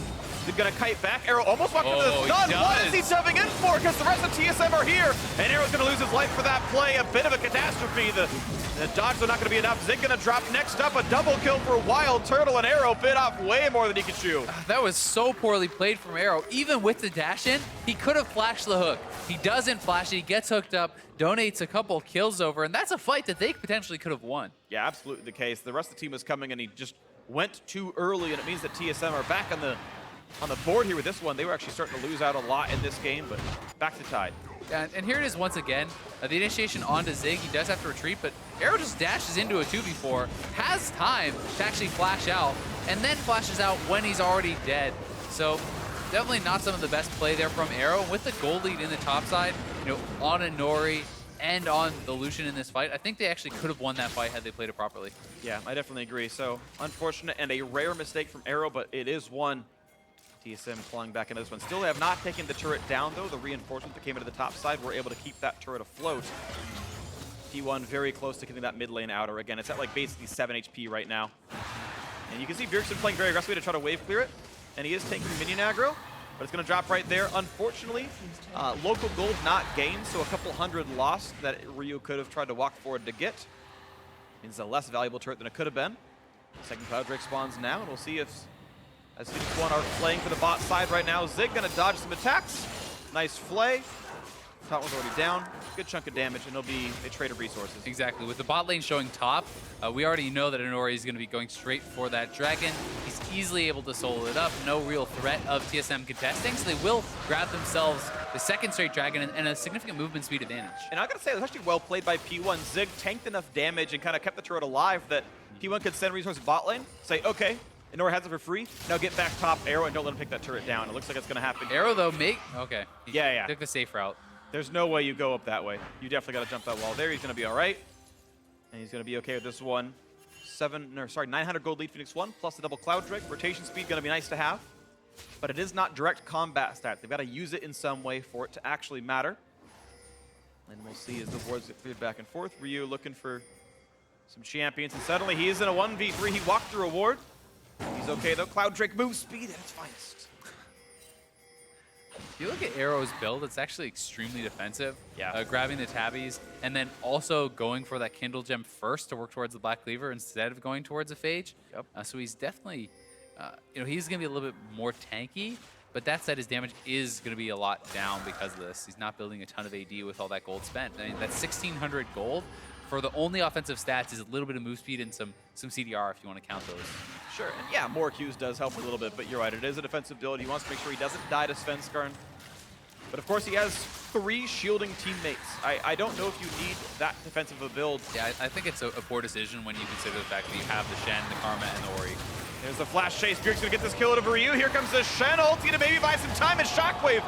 He's going to kite back. Arrow almost walked into the stun. What is he subbing in for? Because the rest of TSM are here, and Arrow's going to lose his life for that play. A bit of a catastrophe. The dodges are not going to be enough. Zig going to drop next up. A double kill for Wild Turtle, and Arrow bit off way more than he could chew. That was so poorly played from Arrow. Even with the dash in, he could have flashed the hook. He doesn't flash it. He gets hooked up, donates a couple kills over, and that's a fight that they potentially could have won. Yeah, absolutely the case. The rest of the team was coming, and he just went too early, and it means that TSM are back on the board here with this one. They were actually starting to lose out a lot in this game, but back to tide. And here it is once again. The initiation onto Zig. He does have to retreat, but Arrow just dashes into a 2v4, has time to actually flash out, and then flashes out when he's already dead. So definitely not some of the best play there from Arrow. With the gold lead in the top side, on Inori and on the Lucian in this fight, I think they actually could have won that fight had they played it properly. Yeah, I definitely agree. So unfortunate and a rare mistake from Arrow, but it is one. TSM clawing back into this one. Still have not taken the turret down, though. The reinforcements that came into the top side were able to keep that turret afloat. T1 very close to getting that mid lane outer. Again, it's at like basically 7 HP right now. And you can see Bjergsen playing very aggressively to try to wave clear it. And he is taking minion aggro, but it's going to drop right there. Unfortunately, local gold not gained, so a couple hundred lost that Ryu could have tried to walk forward to get. Means a less valuable turret than it could have been. Second Cloud Drake spawns now, and we'll see if as Phoenix One are playing for the bot side right now. Zig going to dodge some attacks. Nice flay. Top one's already down. Good chunk of damage, and it'll be a trade of resources. Exactly. With the bot lane showing top, we already know that Inori is going to be going straight for that dragon. He's easily able to solo it up. No real threat of TSM contesting, so they will grab themselves the second straight dragon and a significant movement speed advantage. And I got to say, it was actually well played by P1. Zig tanked enough damage and kind of kept the turret alive that P1 could send resources bot lane, say, okay, Inori has it for free. Now get back top, Arrow, and don't let him pick that turret down. It looks like it's going to happen. Arrow, though, okay. He Yeah. took the safe route. There's no way you go up that way. You definitely got to jump that wall there. He's going to be all right. And he's going to be okay with this one. 900 gold lead Phoenix One, plus the double Cloud Drake. Rotation speed going to be nice to have. But it is not direct combat stat. They've got to use it in some way for it to actually matter. And we'll see as the boards get cleared back and forth. Ryu looking for some champions. And suddenly he is in a 1v3. He walked through a ward. He's okay though. Cloud Drake moves speed at its finest. If you look at Arrow's build, it's actually extremely defensive. Yeah. Grabbing the tabbies and then also going for that Kindle Gem first to work towards the Black Cleaver instead of going towards a Phage. Yep. So he's definitely, he's going to be a little bit more tanky. But that said, his damage is going to be a lot down because of this. He's not building a ton of AD with all that gold spent. I mean, that's 1,600 gold. For the only offensive stats is a little bit of move speed and some CDR if you want to count those. Sure, and yeah, more Qs does help a little bit, but you're right, it is a defensive build. He wants to make sure he doesn't die to Svenskarn. But of course, he has 3 shielding teammates. I don't know if you need that defensive of a build. Yeah, I think it's a poor decision when you consider the fact that you have the Shen, the Karma, and the Ori. There's the flash chase. Bjerg's gonna get this kill over Ryu. Here comes the Shen ulti to maybe buy some time, and Shockwave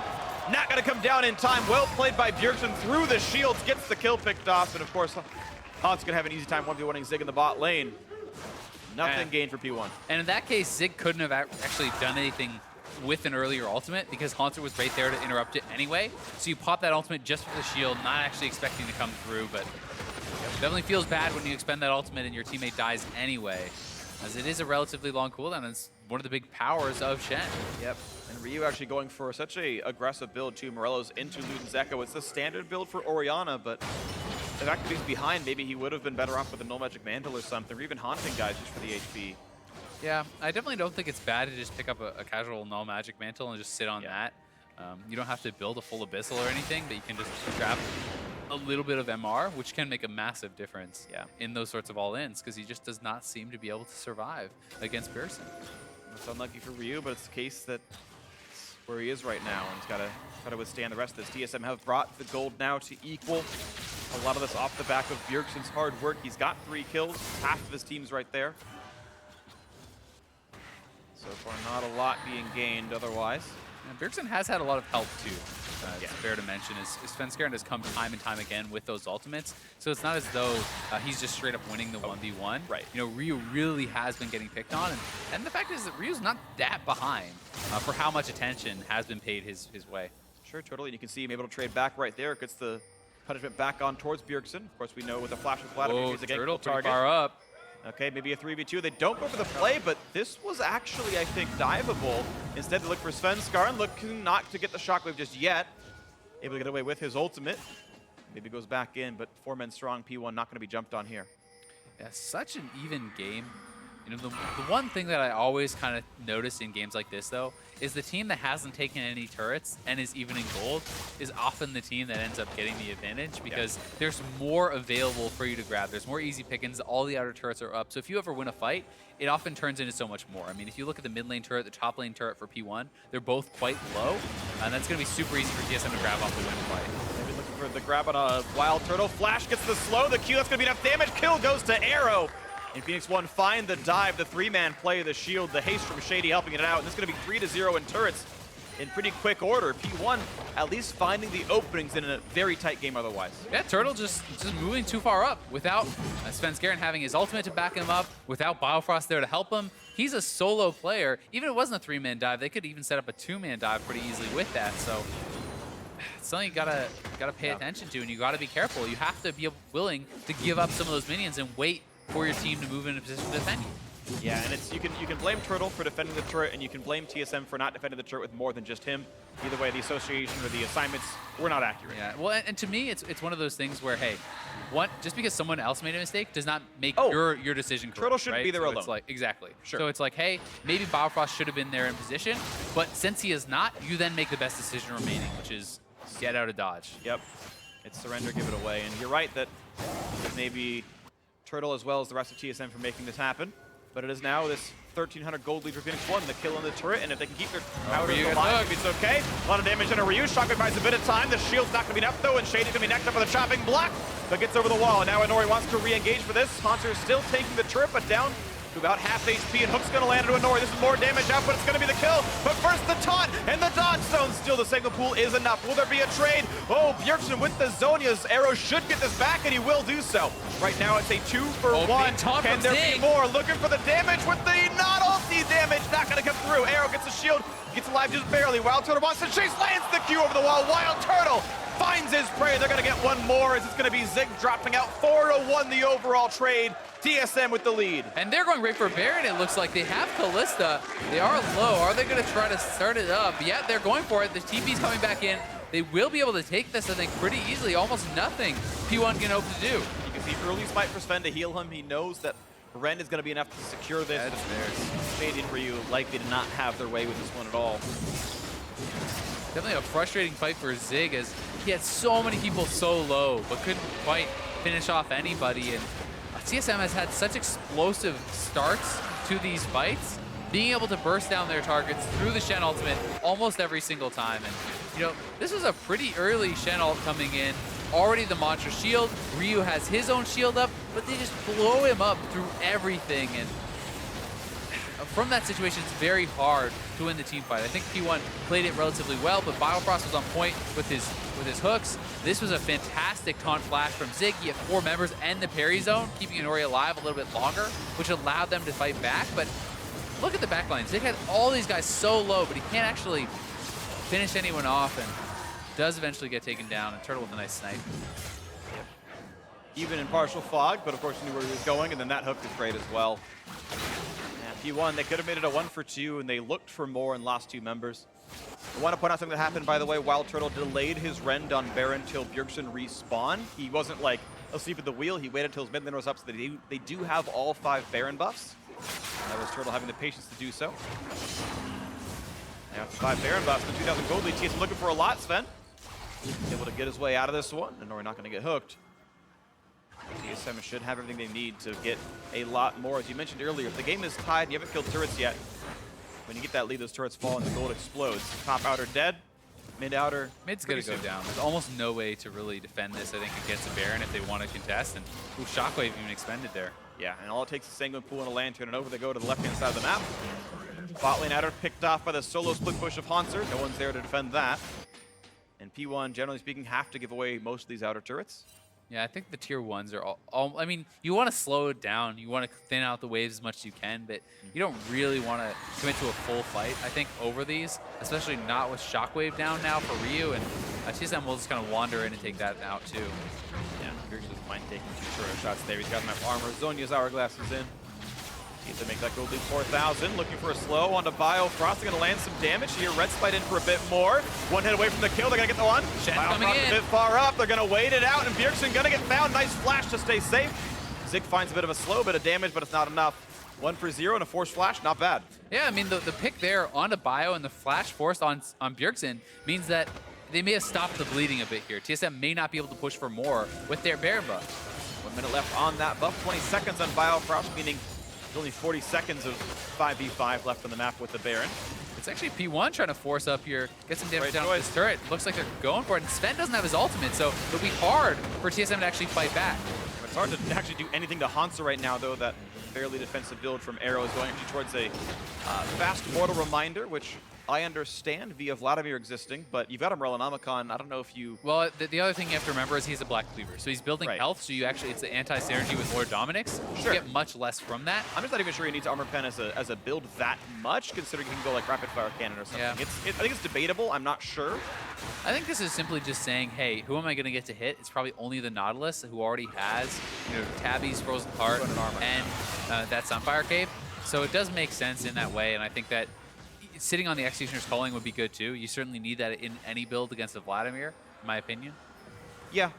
not gonna come down in time. Well played by Bjergsen through the shields, gets the kill picked off, and of course, Hans gonna have an easy time 1v1ing Zig in the bot lane. Nothing gained for P1. And in that case, Zig couldn't have actually done anything with an earlier ultimate because Haunter was right there to interrupt it anyway. So you pop that ultimate just for the shield, not actually expecting to come through, but definitely feels bad when you expend that ultimate and your teammate dies anyway, as it is a relatively long cooldown and it's one of the big powers of Shen. Yep, and Ryu actually going for such a aggressive build too. Morello's into Luden's Echo. It's the standard build for Orianna, but the fact that he's behind, maybe he would have been better off with a Null Magic Mantle or something, or even haunting guys just for the HP. Yeah, I definitely don't think it's bad to just pick up a casual Null Magic Mantle and just sit on that. You don't have to build a full Abyssal or anything, but you can just grab a little bit of MR, which can make a massive difference Yeah. in those sorts of all-ins, because he just does not seem to be able to survive against Pearson. It's unlucky for Ryu, but it's the case that it's where he is right now, and he's got to withstand the rest of this. TSM have brought the gold now to equal a lot of this off the back of Bjergsen's hard work. He's got 3 kills, half of his team's right there. So far, not a lot being gained otherwise. And Bjergsen has had a lot of help too. It's fair to mention is Svenskeren has come time and time again with those ultimates, so it's not as though he's just straight up winning the 1v1. Right. You know, Ryu really has been getting picked on, and the fact is that Ryu's not that behind for how much attention has been paid his way. Sure, totally. And you can see him able to trade back right there. Gets the punishment back on towards Bjergsen. Of course, we know with the flash of Vladimir, he's a Turtle getting pretty target. far up. Okay, maybe a 3v2. They don't go for the play, but this was actually, I think, diveable. Instead, they look for Svenskeren, looking not to get the shockwave just yet. Able to get away with his ultimate. Maybe goes back in, but 4 men strong. P1 not going to be jumped on here. Yeah, such an even game. You know, the one thing that I always kind of notice in games like this, though, is the team that hasn't taken any turrets and is even in gold is often the team that ends up getting the advantage, because there's more available for you to grab. There's more easy pickings. All the outer turrets are up. So if you ever win a fight, it often turns into so much more. I mean, if you look at the mid lane turret, the top lane turret for P1, they're both quite low, and that's going to be super easy for TSM to grab off the win fight. Maybe looking for the grab on a Wild Turtle. Flash gets the slow. The Q, that's going to be enough damage. Kill goes to Arrow. And Phoenix One find the dive, the 3-man play, the shield, the haste from Shady helping it out. And this is going to be 3-0 in turrets in pretty quick order. P1 at least finding the openings in a very tight game otherwise. Yeah, Turtle just moving too far up without Svenskeren having his ultimate to back him up, without Biofrost there to help him. He's a solo player. Even if it wasn't a 3-man dive, they could even set up a 2-man dive pretty easily with that. So it's something you gotta pay attention to, and you gotta be careful. You have to be willing to give up some of those minions and wait for your team to move into position to defend you. Yeah, and it's you can blame Turtle for defending the turret, and you can blame TSM for not defending the turret with more than just him. Either way, the association or the assignments were not accurate. Yeah, well, and to me, it's one of those things where, hey, just because someone else made a mistake does not make your decision correct. Turtle shouldn't right? be there so alone. It's like, exactly. Sure. So it's like, hey, maybe Biofrost should have been there in position, but since he is not, you then make the best decision remaining, which is get out of dodge. Yep. It's surrender, give it away. And you're right that maybe Turtle as well as the rest of TSM for making this happen. But it is now this 1,300 gold lead for Phoenix One, the kill on the turret, and if they can keep their powers alive, maybe it's okay. A lot of damage on a Ryu. Shockwave buys a bit of time. The shield's not going to be enough, though, and Shady's going to be next up with a chopping block, but gets over the wall. And now Inori wants to re-engage for this. Haunter is still taking the turret, but down to about half HP, and Hook's going to land into Inori. This is more damage out, but it's going to be the kill. But first the taunt, and the dodge zone. Still the signal pool is enough. Will there be a trade? Oh, Bjergsen with the Zhonya's arrow should get this back, and he will do so. Right now it's a 2-for-1. Can there be more? Looking for the damage with the not ulti damage. Not going to come through. Arrow gets a shield, gets alive just barely. Wild Turtle wants to chase, lands the Q over the wall. Wild Turtle finds his prey. They're going to get one more as it's going to be Zig dropping out 4-1 the overall trade. TSM with the lead. And they're going right for Baron, it looks like. They have Kalista. They are low. Are they going to try to start it up? Yeah, they're going for it. The TP's coming back in. They will be able to take this, I think, pretty easily. Almost nothing P1 can hope to do. You can see early smite for Sven to heal him. He knows that Ren is going to be enough to secure this. That's theirs. Shady and Ryu likely to not have their way with this one at all. Definitely a frustrating fight for Zig, as he had so many people so low, but couldn't quite finish off anybody. And TSM has had such explosive starts to these fights, being able to burst down their targets through the Shen ultimate almost every single time. And, you know, this was a pretty early Shen ult coming in. Already the Mantra shield. Ryu has his own shield up, but they just blow him up through everything. And from that situation, it's very hard to win the team fight. I think P1 played it relatively well, but Biofrost was on point with his hooks. This was a fantastic taunt flash from Zig. He had 4 members and the parry zone, keeping Inori alive a little bit longer, which allowed them to fight back. But look at the backline. Zig had all these guys so low, but he can't actually finish anyone off, and does eventually get taken down. And Turtle with a nice snipe. Even in partial fog, but of course he knew where he was going, and then that hook was great as well. P1, they could have made it a 1-for-2, and they looked for more and lost 2 members. I want to point out something that happened, by the way. Wild Turtle delayed his rend on Baron until Bjergsen respawned. He wasn't like asleep at the wheel. He waited until his mid lane was up, so they do have all 5 Baron buffs. That was Turtle having the patience to do so. Now 5 Baron buffs, the 2,000 gold lead. TSM looking for a lot, Sven. able to get his way out of this one, and Nori not going to get hooked. TSM should have everything they need to get a lot more. As you mentioned earlier, if the game is tied and you haven't killed turrets yet, when you get that lead, those turrets fall and the gold explodes. Top outer dead, mid outer. Mid's gonna go down. There's almost no way to really defend this, I think, against a Baron if they want to contest. And ooh, Shockwave even expended there. Yeah, and all it takes is Sanguine Pool and a Lantern, and over they go to the left-hand side of the map. Bot lane outer picked off by the solo split push of Hauntzer. No one's there to defend that. And P1, generally speaking, have to give away most of these outer turrets. Yeah, I think the tier 1s are all I mean, you want to slow it down. You want to thin out the waves as much as you can, but you don't really want to commit to a full fight, I think, over these, especially not with Shockwave down now for Ryu, and TSM will just kind of wander in and take that out too. Yeah, Fierce doesn't mind taking 2 turret shots there. He's got enough armor. Zhonya's Hourglass is in. Needs to make that gold lead 4,000. Looking for a slow onto Biofrost. They're going to land some damage here. Red Spite in for a bit more. One hit away from the kill. They're going to get the one. Shen coming Biofrost in. a bit far up. They're going to wait it out, and Bjergsen going to get found. Nice flash to stay safe. Zig finds a bit of a slow bit of damage, but it's not enough. 1 for 0 and a force flash. Not bad. Yeah, I mean, the pick there onto Bio and the flash forced on Bjergsen means that they may have stopped the bleeding a bit here. TSM may not be able to push for more with their Baron buff. 1 minute left on that buff. 20 seconds on Biofrost, meaning there's only 40 seconds of 5v5 left on the map with the Baron. It's actually P1 trying to force up here, get some damage Right down choice. with this turret. Looks like they're going for it, and Sven doesn't have his ultimate, so it'll be hard for TSM to actually fight back. It's hard to actually do anything to Hauntzer right now, though. That fairly defensive build from Arrow is going actually towards a fast mortal reminder, which I understand via Vladimir existing, but you've got Umbrella Nomicon. I don't know if you... Well, the other thing you have to remember is he's a Black Cleaver, so he's building Right. health, so you actually, it's the anti-synergy with Lord Dominic's. Sure. You get much less from that. I'm just not even sure he needs Armor Pen as a build that much, considering he can go like Rapid Fire Cannon or something. Yeah. I think it's debatable. I'm not sure. I think this is simply just saying, hey, who am I going to get to hit? It's probably only the Nautilus, who already has, Tabby's Frozen Heart and that Sunfire Cape. So it does make sense in that way, and I think that sitting on the Executioner's Calling would be good too. You certainly need that in any build against a Vladimir, in my opinion. Yeah.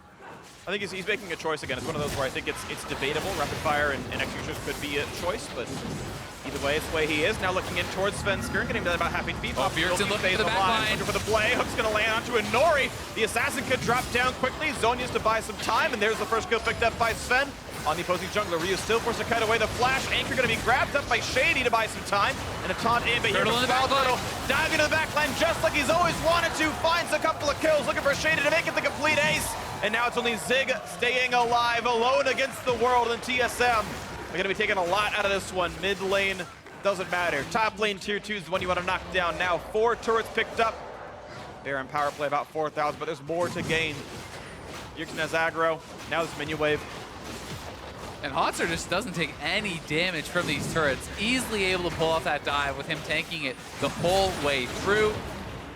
I think he's making a choice again. It's one of those where I think it's debatable. Rapid Fire and Executioners could be a choice, but either way, it's the way he is. Now looking in towards Svenskeren, getting about half HP. Oh, Bjergsen looking for the back line. For the play. Hook's going to land onto a Nori. The Assassin could drop down quickly. Zhonya's to buy some time, and there's the first kill picked up by Sven. On the opposing jungler, Ryu still forced to cut away the flash. Anchor going to be grabbed up by Shady to buy some time. And a taunt in, but here Turtle in comes the back line. Turtle. Diving to the back line just like he's always wanted to. Finds a couple of kills, looking for Shady to make it the complete ace. And now it's only Zig staying alive, alone against the world, and TSM. They're going to be taking a lot out of this one. Mid lane, doesn't matter. Top lane, tier 2 is the one you want to knock down. Now 4 turrets picked up. They're in power play about 4,000, but there's more to gain. Bjergsen has aggro. Now this minion wave. And Hauntzer just doesn't take any damage from these turrets. Easily able to pull off that dive with him tanking it the whole way through.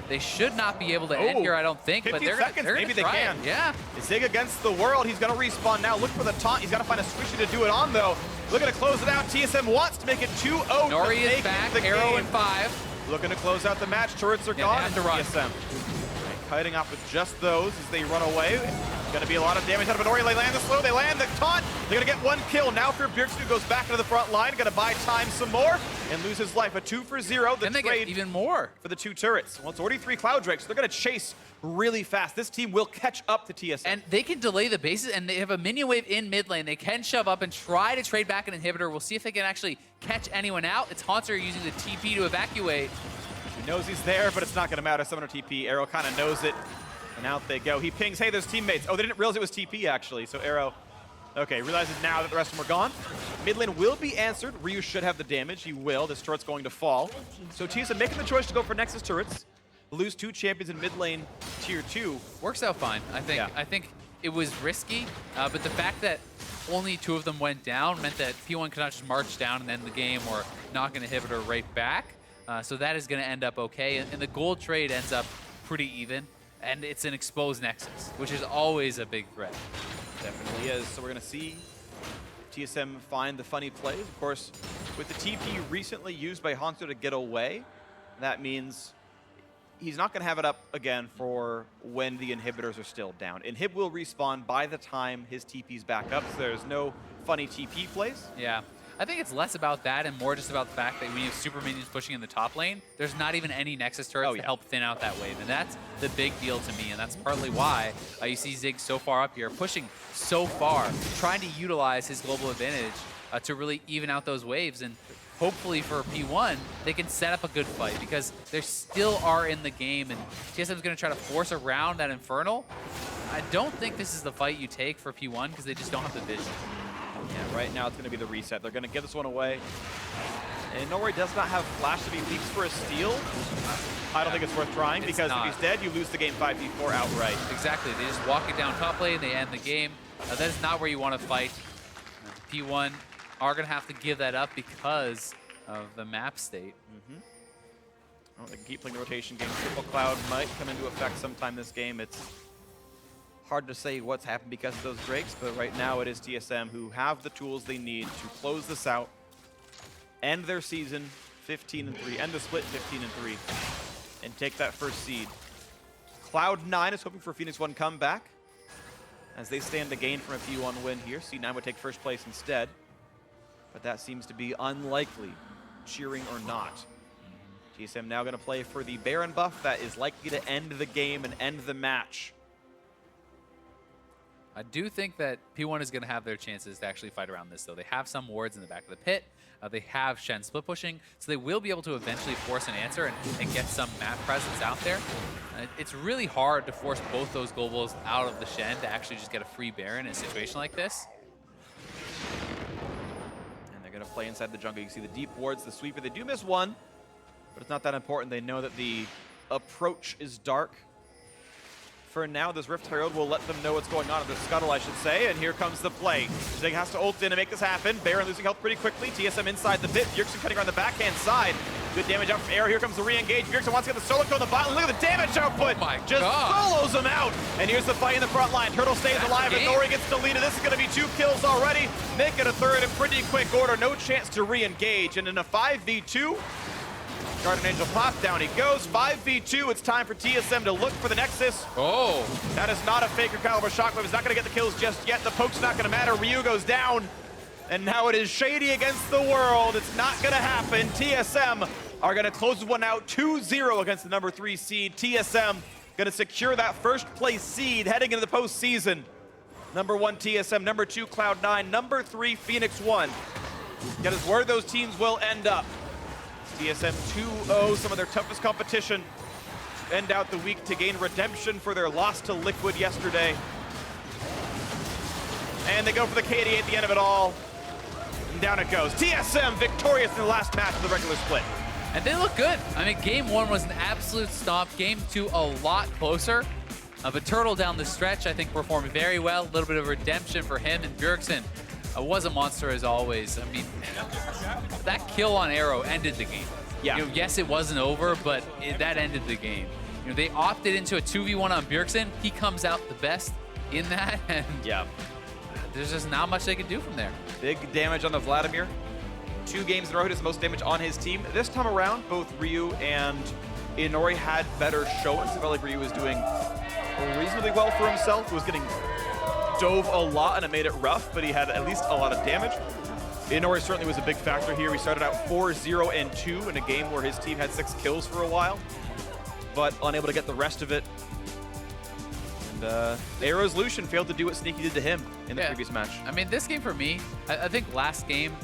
They should not be able to end here, I don't think, but 15 they're seconds, gonna maybe they try can. it. Yeah. Zig against the world. He's going to respawn now. Look for the taunt. He's got to find a squishy to do it on, though. Looking to close it out. TSM wants to make it 2-0. Nori is back. Arrow in 5. Looking to close out the match. Turrets are gone. Have to run. TSM kiting off with just those as they run away. Going to be a lot of damage out of Nori. They land the slow. They land the taunt. They're going to get 1 kill. Now for Bjergsen, who goes back into the front line. Going to buy time some more and lose his life. A 2 for 0. The Then they get trade even more. for the 2 turrets. Well, it's already 3 Cloud Drakes. So they're going to chase really fast. This team will catch up to TSM. And they can delay the bases, and they have a minion wave in mid lane. They can shove up and try to trade back an inhibitor. We'll see if they can actually catch anyone out. It's Hauntzer using the TP to evacuate. He knows he's there, but it's not going to matter. Summoner TP. Arrow kind of knows it. And out they go. He pings, hey, there's teammates. Oh, they didn't realize it was TP, actually. So Arrow, okay, realizes now that the rest of them are gone. Mid lane will be answered. Ryu should have the damage. He will. This turret's going to fall. So TSM making the choice to go for Nexus turrets. Lose 2 champions in mid lane tier 2. Works out fine, I think. Yeah. I think it was risky, but the fact that only 2 of them went down meant that P1 could not just march down and end the game or knock an inhibitor right back. So that is going to end up okay. And the gold trade ends up pretty even. And it's an exposed Nexus, which is always a big threat. Definitely is. So we're going to see TSM find the funny plays. Of course, with the TP recently used by Hauntzer to get away, that means he's not going to have it up again for when the inhibitors are still down. Inhib will respawn by the time his TP's back up, so there's no funny TP plays. Yeah. I think it's less about that and more just about the fact that when you have super minions pushing in the top lane, there's not even any Nexus turrets to help thin out that wave. And that's the big deal to me. And that's partly why you see Zig so far up here, pushing so far, trying to utilize his global advantage to really even out those waves. And hopefully for P1, they can set up a good fight because they still are in the game. And TSM's going to try to force around that Infernal. I don't think this is the fight you take for P1 because they just don't have the vision. Yeah, right now it's going to be the reset. They're going to give this one away. And Nori does not have Flash to be leaks for a steal. I don't think it's worth trying because if he's dead, you lose the game 5v4 outright. Exactly. They just walk it down top lane, they end the game. That is not where you want to fight. P1 are going to have to give that up because of the map state. Well, they can keep playing the rotation game. Triple Cloud might come into effect sometime this game. It's hard to say what's happened because of those breaks, but right now it is TSM who have the tools they need to close this out, end their season 15-3, end the split 15-3, and take that first seed. Cloud9 is hoping for a Phoenix 1 comeback as they stand to gain from a P1 win here. C9 would take first place instead, but that seems to be unlikely, cheering or not. TSM now going to play for the Baron buff that is likely to end the game and end the match. I do think that P1 is going to have their chances to actually fight around this, though. They have some wards in the back of the pit. They have Shen split pushing, so they will be able to eventually force an answer and get some map presence out there. It's really hard to force both those globals out of the Shen to actually just get a free Baron in a situation like this. And they're going to play inside the jungle. You can see the deep wards, the sweeper. They do miss one, but it's not that important. They know that the approach is dark. For now, this Rift Herald will let them know what's going on, or the Scuttle, I should say, and here comes the play. Zig has to ult in to make this happen. Baron losing health pretty quickly. TSM inside the pit. Bjergsen cutting around the backhand side. Good damage out from Arrow. Here comes the re-engage. Bjergsen wants to get the solo kill on the bottom. Look at the damage output. Oh my Just God. solos him out. And here's the fight in the front line. Turtle stays alive, and Nori gets deleted. This is going to be 2 kills already. Make it a third in pretty quick order. No chance to re-engage. And in a 5v2, Guardian Angel pops, down he goes. 5v2, it's time for TSM to look for the Nexus. Oh. That is not a Faker caliber shockwave. It's not going to get the kills just yet. The poke's not going to matter. Ryu goes down. And now it is Shady against the world. It's not going to happen. TSM are going to close one out 2-0 against the number 3 seed. TSM going to secure that first place seed heading into the postseason. Number 1 TSM, number 2 Cloud9, number 3 Phoenix 1. That is where those teams will end up. TSM 2-0, some of their toughest competition. End out the week to gain redemption for their loss to Liquid yesterday. And they go for the KD at the end of it all. And down it goes. TSM victorious in the last match of the regular split. And they look good. I mean, game 1 was an absolute stomp. Game 2 a lot closer. But Turtle down the stretch, I think, performed very well. A little bit of redemption for him, and Bjergsen was a monster as always. I mean, that kill on Arrow ended the game. Yeah. You know, yes, it wasn't over, but that ended the game. You know, they opted into a 2v1 on Bjergsen. He comes out the best in that, and yeah, there's just not much they can do from there. Big damage on the Vladimir. 2 games in a row, his most damage on his team. This time around, both Ryu and Inori had better showings. I felt like Ryu was doing reasonably well for himself. He was getting dove a lot and it made it rough, but he had at least a lot of damage. Inori certainly was a big factor here. We started out 4-0-2 in a game where his team had 6 kills for a while, but unable to get the rest of it. And Arrow's Lucian failed to do what Sneaky did to him in the previous match. I mean, this game for me, I think last game,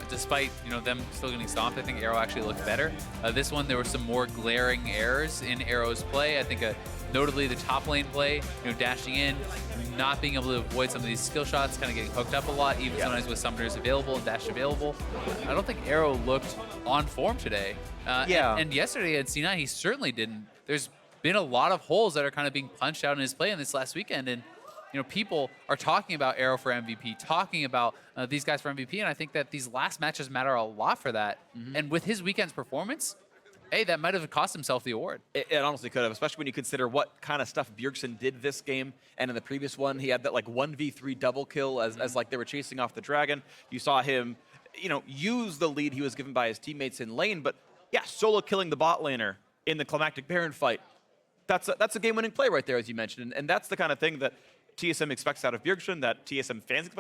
despite them still getting stomped, I think Arrow actually looked better. This one, there were some more glaring errors in Arrow's play. I think notably the top lane play, dashing in, not being able to avoid some of these skill shots, kind of getting hooked up a lot, even sometimes with summoners available and dash available. I don't think Arrow looked on form today. And yesterday at C9, he certainly didn't. There's been a lot of holes that are kind of being punched out in his play in this last weekend, and people are talking about Arrow for MVP, talking about these guys for MVP, and I think that these last matches matter a lot for that. And with his weekend's performance, hey, that might have cost himself the award. It honestly could have, especially when you consider what kind of stuff Bjergsen did this game. And in the previous one, he had that 1v3 double kill as they were chasing off the dragon. You saw him, use the lead he was given by his teammates in lane. But yeah, solo killing the bot laner in the climactic Baron fight. That's a game-winning play right there, as you mentioned. And that's the kind of thing that TSM expects out of Bjergsen, that TSM fans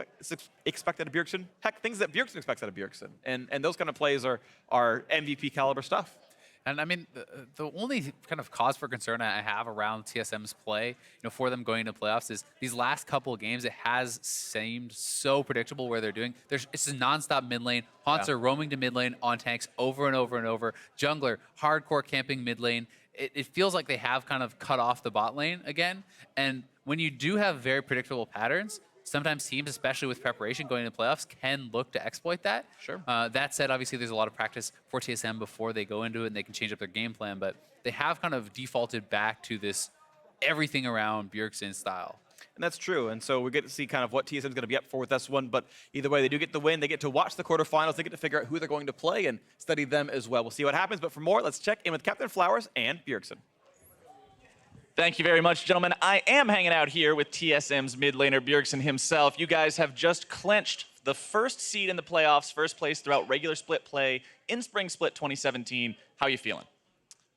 expect out of Bjergsen. Heck, things that Bjergsen expects out of Bjergsen. And those kind of plays are MVP caliber stuff. And I mean, the only kind of cause for concern I have around TSM's play, for them going into playoffs is these last couple of games, it has seemed so predictable where they're doing. It's a nonstop mid lane. Haunts are roaming to mid lane on tanks over and over and over. Jungler, hardcore camping mid lane. It feels like they have kind of cut off the bot lane again. And when you do have very predictable patterns, sometimes teams, especially with preparation going into playoffs, can look to exploit that. Sure. That said, obviously, there's a lot of practice for TSM before they go into it, and they can change up their game plan. But they have kind of defaulted back to this everything around Bjergsen style. And that's true. And so we get to see kind of what TSM is going to be up for with this one. But either way, they do get the win. They get to watch the quarterfinals. They get to figure out who they're going to play and study them as well. We'll see what happens. But for more, let's check in with Captain Flowers and Bjergsen. Thank you very much, gentlemen. I am hanging out here with TSM's mid laner, Bjergsen himself. You guys have just clinched the first seed in the playoffs, first place throughout regular split play in Spring Split 2017. How are you feeling?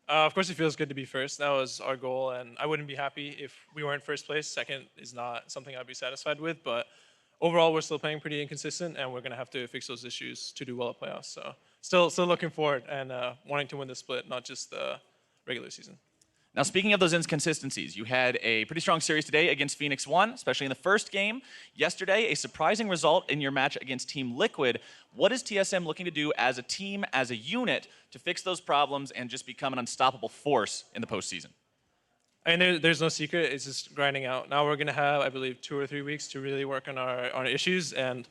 Of course, it feels good to be first. That was our goal, and I wouldn't be happy if we weren't first place. Second is not something I'd be satisfied with, but overall, we're still playing pretty inconsistent, and we're going to have to fix those issues to do well at playoffs. So still looking forward and wanting to win the split, not just the regular season. Now, speaking of those inconsistencies, you had a pretty strong series today against Phoenix 1, especially in the first game. Yesterday, a surprising result in your match against Team Liquid. What is TSM looking to do as a team, as a unit, to fix those problems and just become an unstoppable force in the postseason? I mean, there's no secret. It's just grinding out. Now we're going to have, I believe, 2 or 3 weeks to really work on our issues. And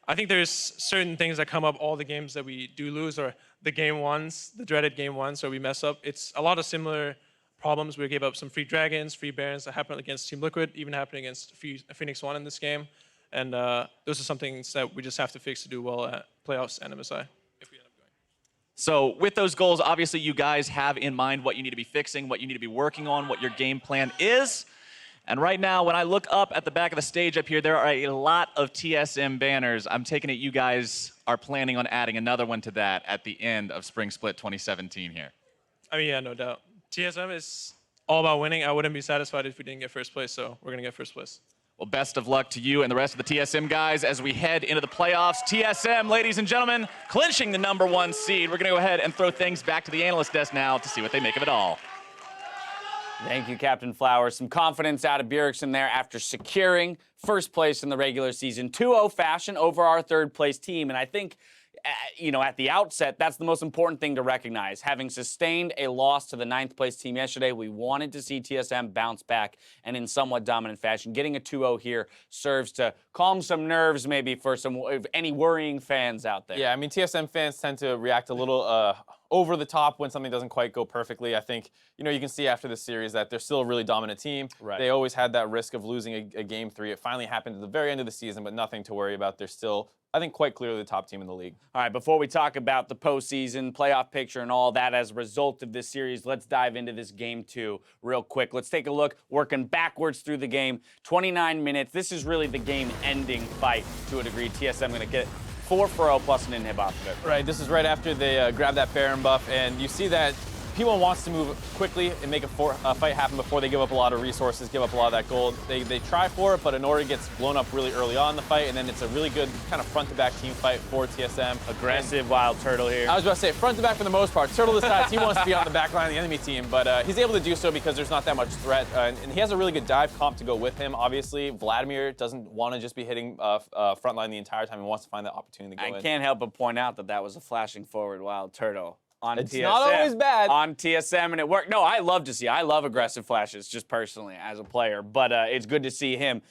I think there's certain things that come up all the games that we do lose, or the game ones, the dreaded game ones, where we mess up. It's a lot of similar problems. We gave up some free dragons, free barons that happened against Team Liquid, even happened against Phoenix 1 in this game. And those are some things that we just have to fix to do well at playoffs and MSI if we end up going. So with those goals, obviously you guys have in mind what you need to be fixing, what you need to be working on, what your game plan is. And right now, when I look up at the back of the stage up here, there are a lot of TSM banners. I'm taking it you guys are planning on adding another one to that at the end of Spring Split 2017 here. I mean, yeah, no doubt. TSM is all about winning. I wouldn't be satisfied if we didn't get first place, so we're going to get first place. Well, best of luck to you and the rest of the TSM guys as we head into the playoffs. TSM, ladies and gentlemen, clinching the #1 seed. We're going to go ahead and throw things back to the analyst desk now to see what they make of it all. Thank you, Captain Flowers. Some confidence out of Bjergsen there after securing first place in the regular season. 2-0 fashion over our third place team. And I think, at the outset, that's the most important thing to recognize. Having sustained a loss to the 9th place team yesterday, we wanted to see TSM bounce back and in somewhat dominant fashion. Getting a 2-0 here serves to calm some nerves maybe for any worrying fans out there. Yeah, I mean, TSM fans tend to react a little over the top when something doesn't quite go perfectly. I think, you can see after this series that they're still a really dominant team. Right. They always had that risk of losing a game 3. It finally happened at the very end of the season, but nothing to worry about. They're still, I think, quite clearly the top team in the league. All right, before we talk about the postseason, playoff picture, and all that as a result of this series, let's dive into this game 2 real quick. Let's take a look, working backwards through the game. 29 minutes. This is really the game-ending fight to a degree. TSM going to get 4-0 plus an inhib off of it. Right, this is right after they grab that Baron buff, and you see that P1 wants to move quickly and make a fight happen before they give up a lot of resources, give up a lot of that gold. They try for it, but Inori gets blown up really early on in the fight, and then it's a really good kind of front-to-back team fight for TSM. Aggressive Wild Turtle here. I was about to say, front-to-back for the most part. Turtle decides he wants to be on the back line of the enemy team, but he's able to do so because there's not that much threat, and he has a really good dive comp to go with him. Obviously, Vladimir doesn't want to just be hitting front line the entire time. He wants to find that opportunity to go in. I can't help but point out that was a flashing forward Wild Turtle. On it's TSM. not always bad. On TSM, and it worked. No, I love aggressive flashes, just personally, as a player. But it's good to see him,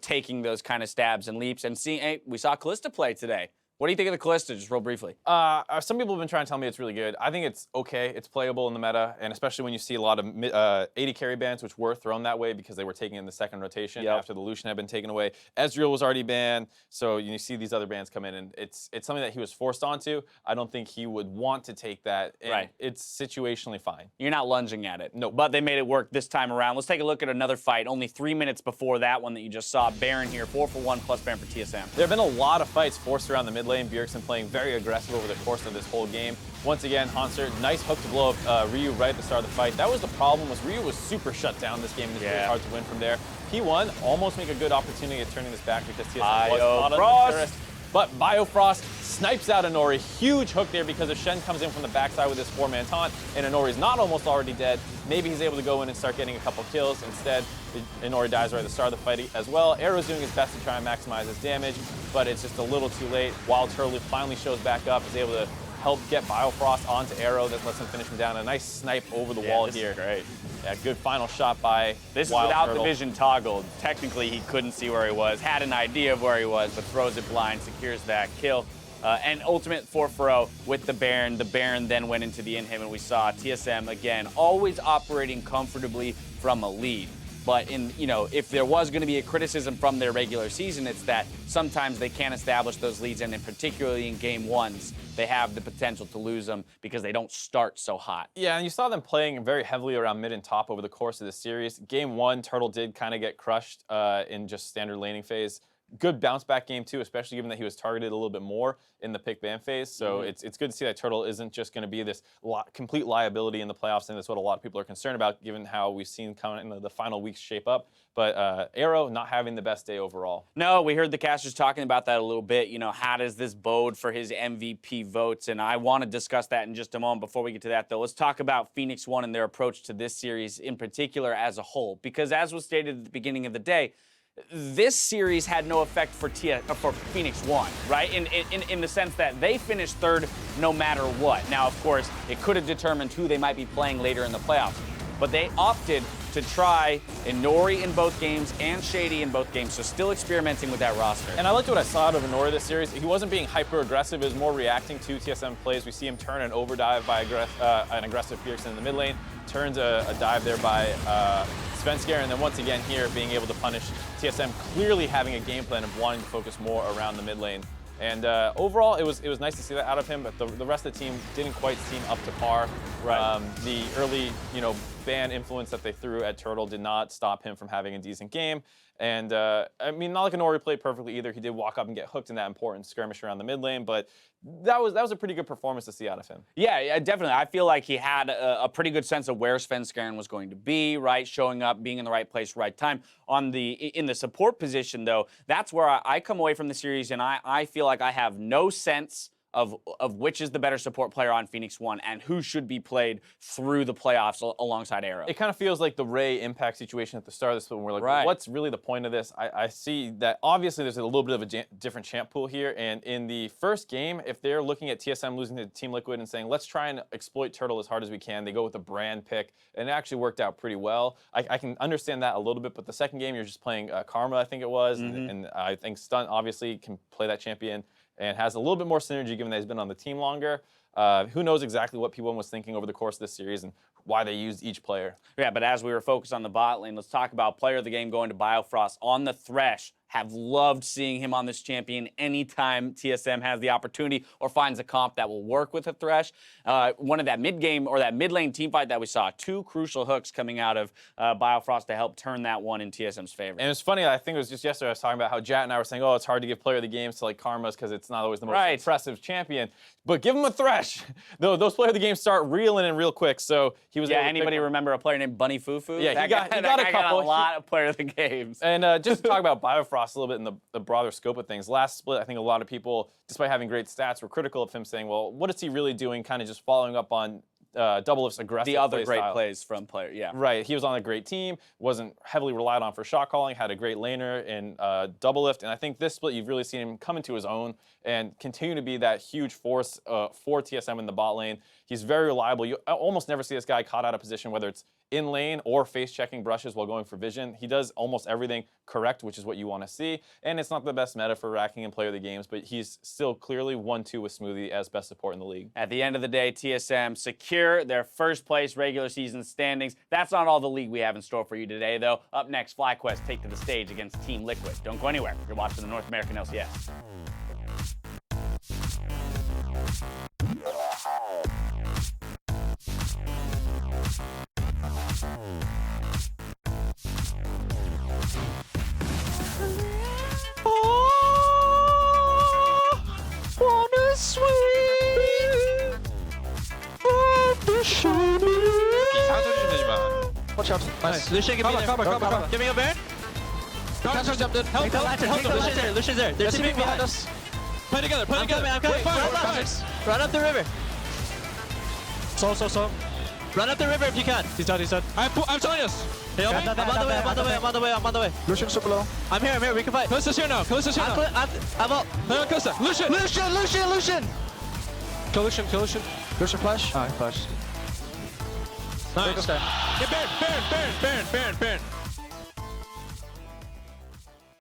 taking those kind of stabs and leaps. And we saw Kalista play today. What do you think of the Kalista, just real briefly? Some people have been trying to tell me it's really good. I think it's okay. It's playable in the meta, and especially when you see a lot of 80 carry bans, which were thrown that way because they were taken in the second rotation after the Lucian had been taken away. Ezreal was already banned, so you see these other bans come in, and it's something that he was forced onto. I don't think he would want to take that, and right. It's situationally fine. You're not lunging at it. No. But they made it work this time around. Let's take a look at another fight. Only 3 minutes before that one that you just saw. Baron here, 4-for-1 plus Baron for TSM. There have been a lot of fights forced around the mid Blay and Bjergsen playing very aggressive over the course of this whole game. Once again, Hauntzer, nice hook to blow up Ryu right at the start of the fight. That was the problem, was Ryu was super shut down this game, and it's really hard to win from there. P1 almost make a good opportunity of turning this back because TSM was caught on the terrorist. But Biofrost snipes out Inori. Huge hook there because if Shen comes in from the backside with his 4-man taunt and Inori's not almost already dead, maybe he's able to go in and start getting a couple kills. Instead, Inori dies right at the start of the fight as well. Arrow's doing his best to try and maximize his damage, but it's just a little too late. Wild Turtle finally shows back up, is able to help get Biofrost onto Arrow. That lets him finish him down. A nice snipe over the wall here. Great. Yeah, good final shot by This is Wild without Turtle. the vision toggled. Technically, he couldn't see where he was, had an idea of where he was, but throws it blind, secures that kill. And ultimate for Furo with the Baron. The Baron then went into the inhib, and we saw TSM, again, always operating comfortably from a lead. But if there was going to be a criticism from their regular season, it's that sometimes they can't establish those leads, and particularly in game ones, they have the potential to lose them because they don't start so hot. Yeah, and you saw them playing very heavily around mid and top over the course of the series. Game 1, Turtle did kind of get crushed in just standard laning phase. Good bounce back game too, especially given that he was targeted a little bit more in the pick ban phase. So it's good to see that Turtle isn't just going to be this complete liability in the playoffs, and that's what a lot of people are concerned about, given how we've seen kind of the final weeks shape up. But Arrow not having the best day overall. No, we heard the casters talking about that a little bit. How does this bode for his MVP votes? And I want to discuss that in just a moment. Before we get to that, though, let's talk about Phoenix One and their approach to this series in particular as a whole. Because as was stated at the beginning of the day, this series had no effect for Phoenix One, right? In the sense that they finished third no matter what. Now, of course, it could have determined who they might be playing later in the playoffs. But they opted to try Inori in both games and Shady in both games, so still experimenting with that roster. And I liked what I saw out of Inori this series. He wasn't being hyper-aggressive, it was more reacting to TSM plays. We see him turn an overdrive by an aggressive Bjergsen in the mid lane, turns a dive there by Svenskar, and then once again here being able to punish TSM, clearly having a game plan of wanting to focus more around the mid lane. And overall, it was nice to see that out of him, but the rest of the team didn't quite seem up to par. Right. The early, ban influence that they threw at Turtle did not stop him from having a decent game. And I mean, not like Inori played perfectly either. He did walk up and get hooked in that important skirmish around the mid lane, but that was a pretty good performance to see out of him. Yeah, definitely. I feel like he had a pretty good sense of where Svenskaren was going to be, right? Showing up, being in the right place, right time. In the support position, though, that's where I come away from the series, and I feel like I have no sense of which is the better support player on Phoenix One and who should be played through the playoffs alongside Arrow. It kind of feels like the Ray impact situation at the start of this, when we're like, what's really the point of this? I see that obviously there's a little bit of a different champ pool here, and in the first game, if they're looking at TSM losing to Team Liquid and saying, let's try and exploit Turtle as hard as we can, they go with a brand pick, and it actually worked out pretty well. I can understand that a little bit, but the second game, you're just playing Karma, I think it was, and I think Stunt obviously can play that champion and has a little bit more synergy given that he's been on the team longer. Who knows exactly what P1 was thinking over the course of this series and why they used each player. Yeah, but as we were focused on the bot lane, let's talk about player of the game going to Biofrost on the Thresh. Have loved seeing him on this champion anytime TSM has the opportunity or finds a comp that will work with a Thresh. One of that mid-game or that mid-lane team fight that we saw, 2 crucial hooks coming out of Biofrost to help turn that one in TSM's favor. And it's funny, I think it was just yesterday I was talking about how Jat and I were saying, oh, it's hard to give player of the games to like Karmas because it's not always the most impressive champion. But give him a Thresh. Those player of the game start reeling in real quick. So he was able to anybody remember a player named Bunny Fufu? Yeah, he got a couple. Got a lot of player of the games. And just to talk about Biofrost a little bit in the broader scope of things, last split, I think a lot of people, despite having great stats, were critical of him, saying, well, what is he really doing? Kind of just following up on Doublelift's aggressive the other play great style. plays from player, yeah. Right, he was on a great team, wasn't heavily relied on for shot calling, had a great laner in Doublelift, and I think this split you've really seen him come into his own and continue to be that huge force for TSM in the bot lane. He's very reliable. You almost never see this guy caught out of position, whether it's in lane or face checking brushes while going for vision. He does almost everything correct, which is what you want to see. And it's not the best meta for racking and player of the games, but he's still clearly 1-2 with Smoothie as best support in the league. At the end of the day, TSM secure their first place regular season standings. That's not all the league we have in store for you today, though. Up next, FlyQuest take to the stage against Team Liquid. Don't go anywhere. You're watching the North American LCS. watch out. Nice. Lucian, give me there. Cover. Give me a Baron. Cancel jumped in. Help, Lucian's there. Lucian's there. They're There's TPing behind behind. us. Play together. Play together. I'm coming. Run up the river. So. Run up the river if you can. He's dead. I'm telling us. Help me. I'm on the way. Lucian super low. I'm here. We can fight. Callista's here now. I'm up. Lucian. Kill Lucian. Lucian flash. Ah, he flashed. Nice. Baron. Baron.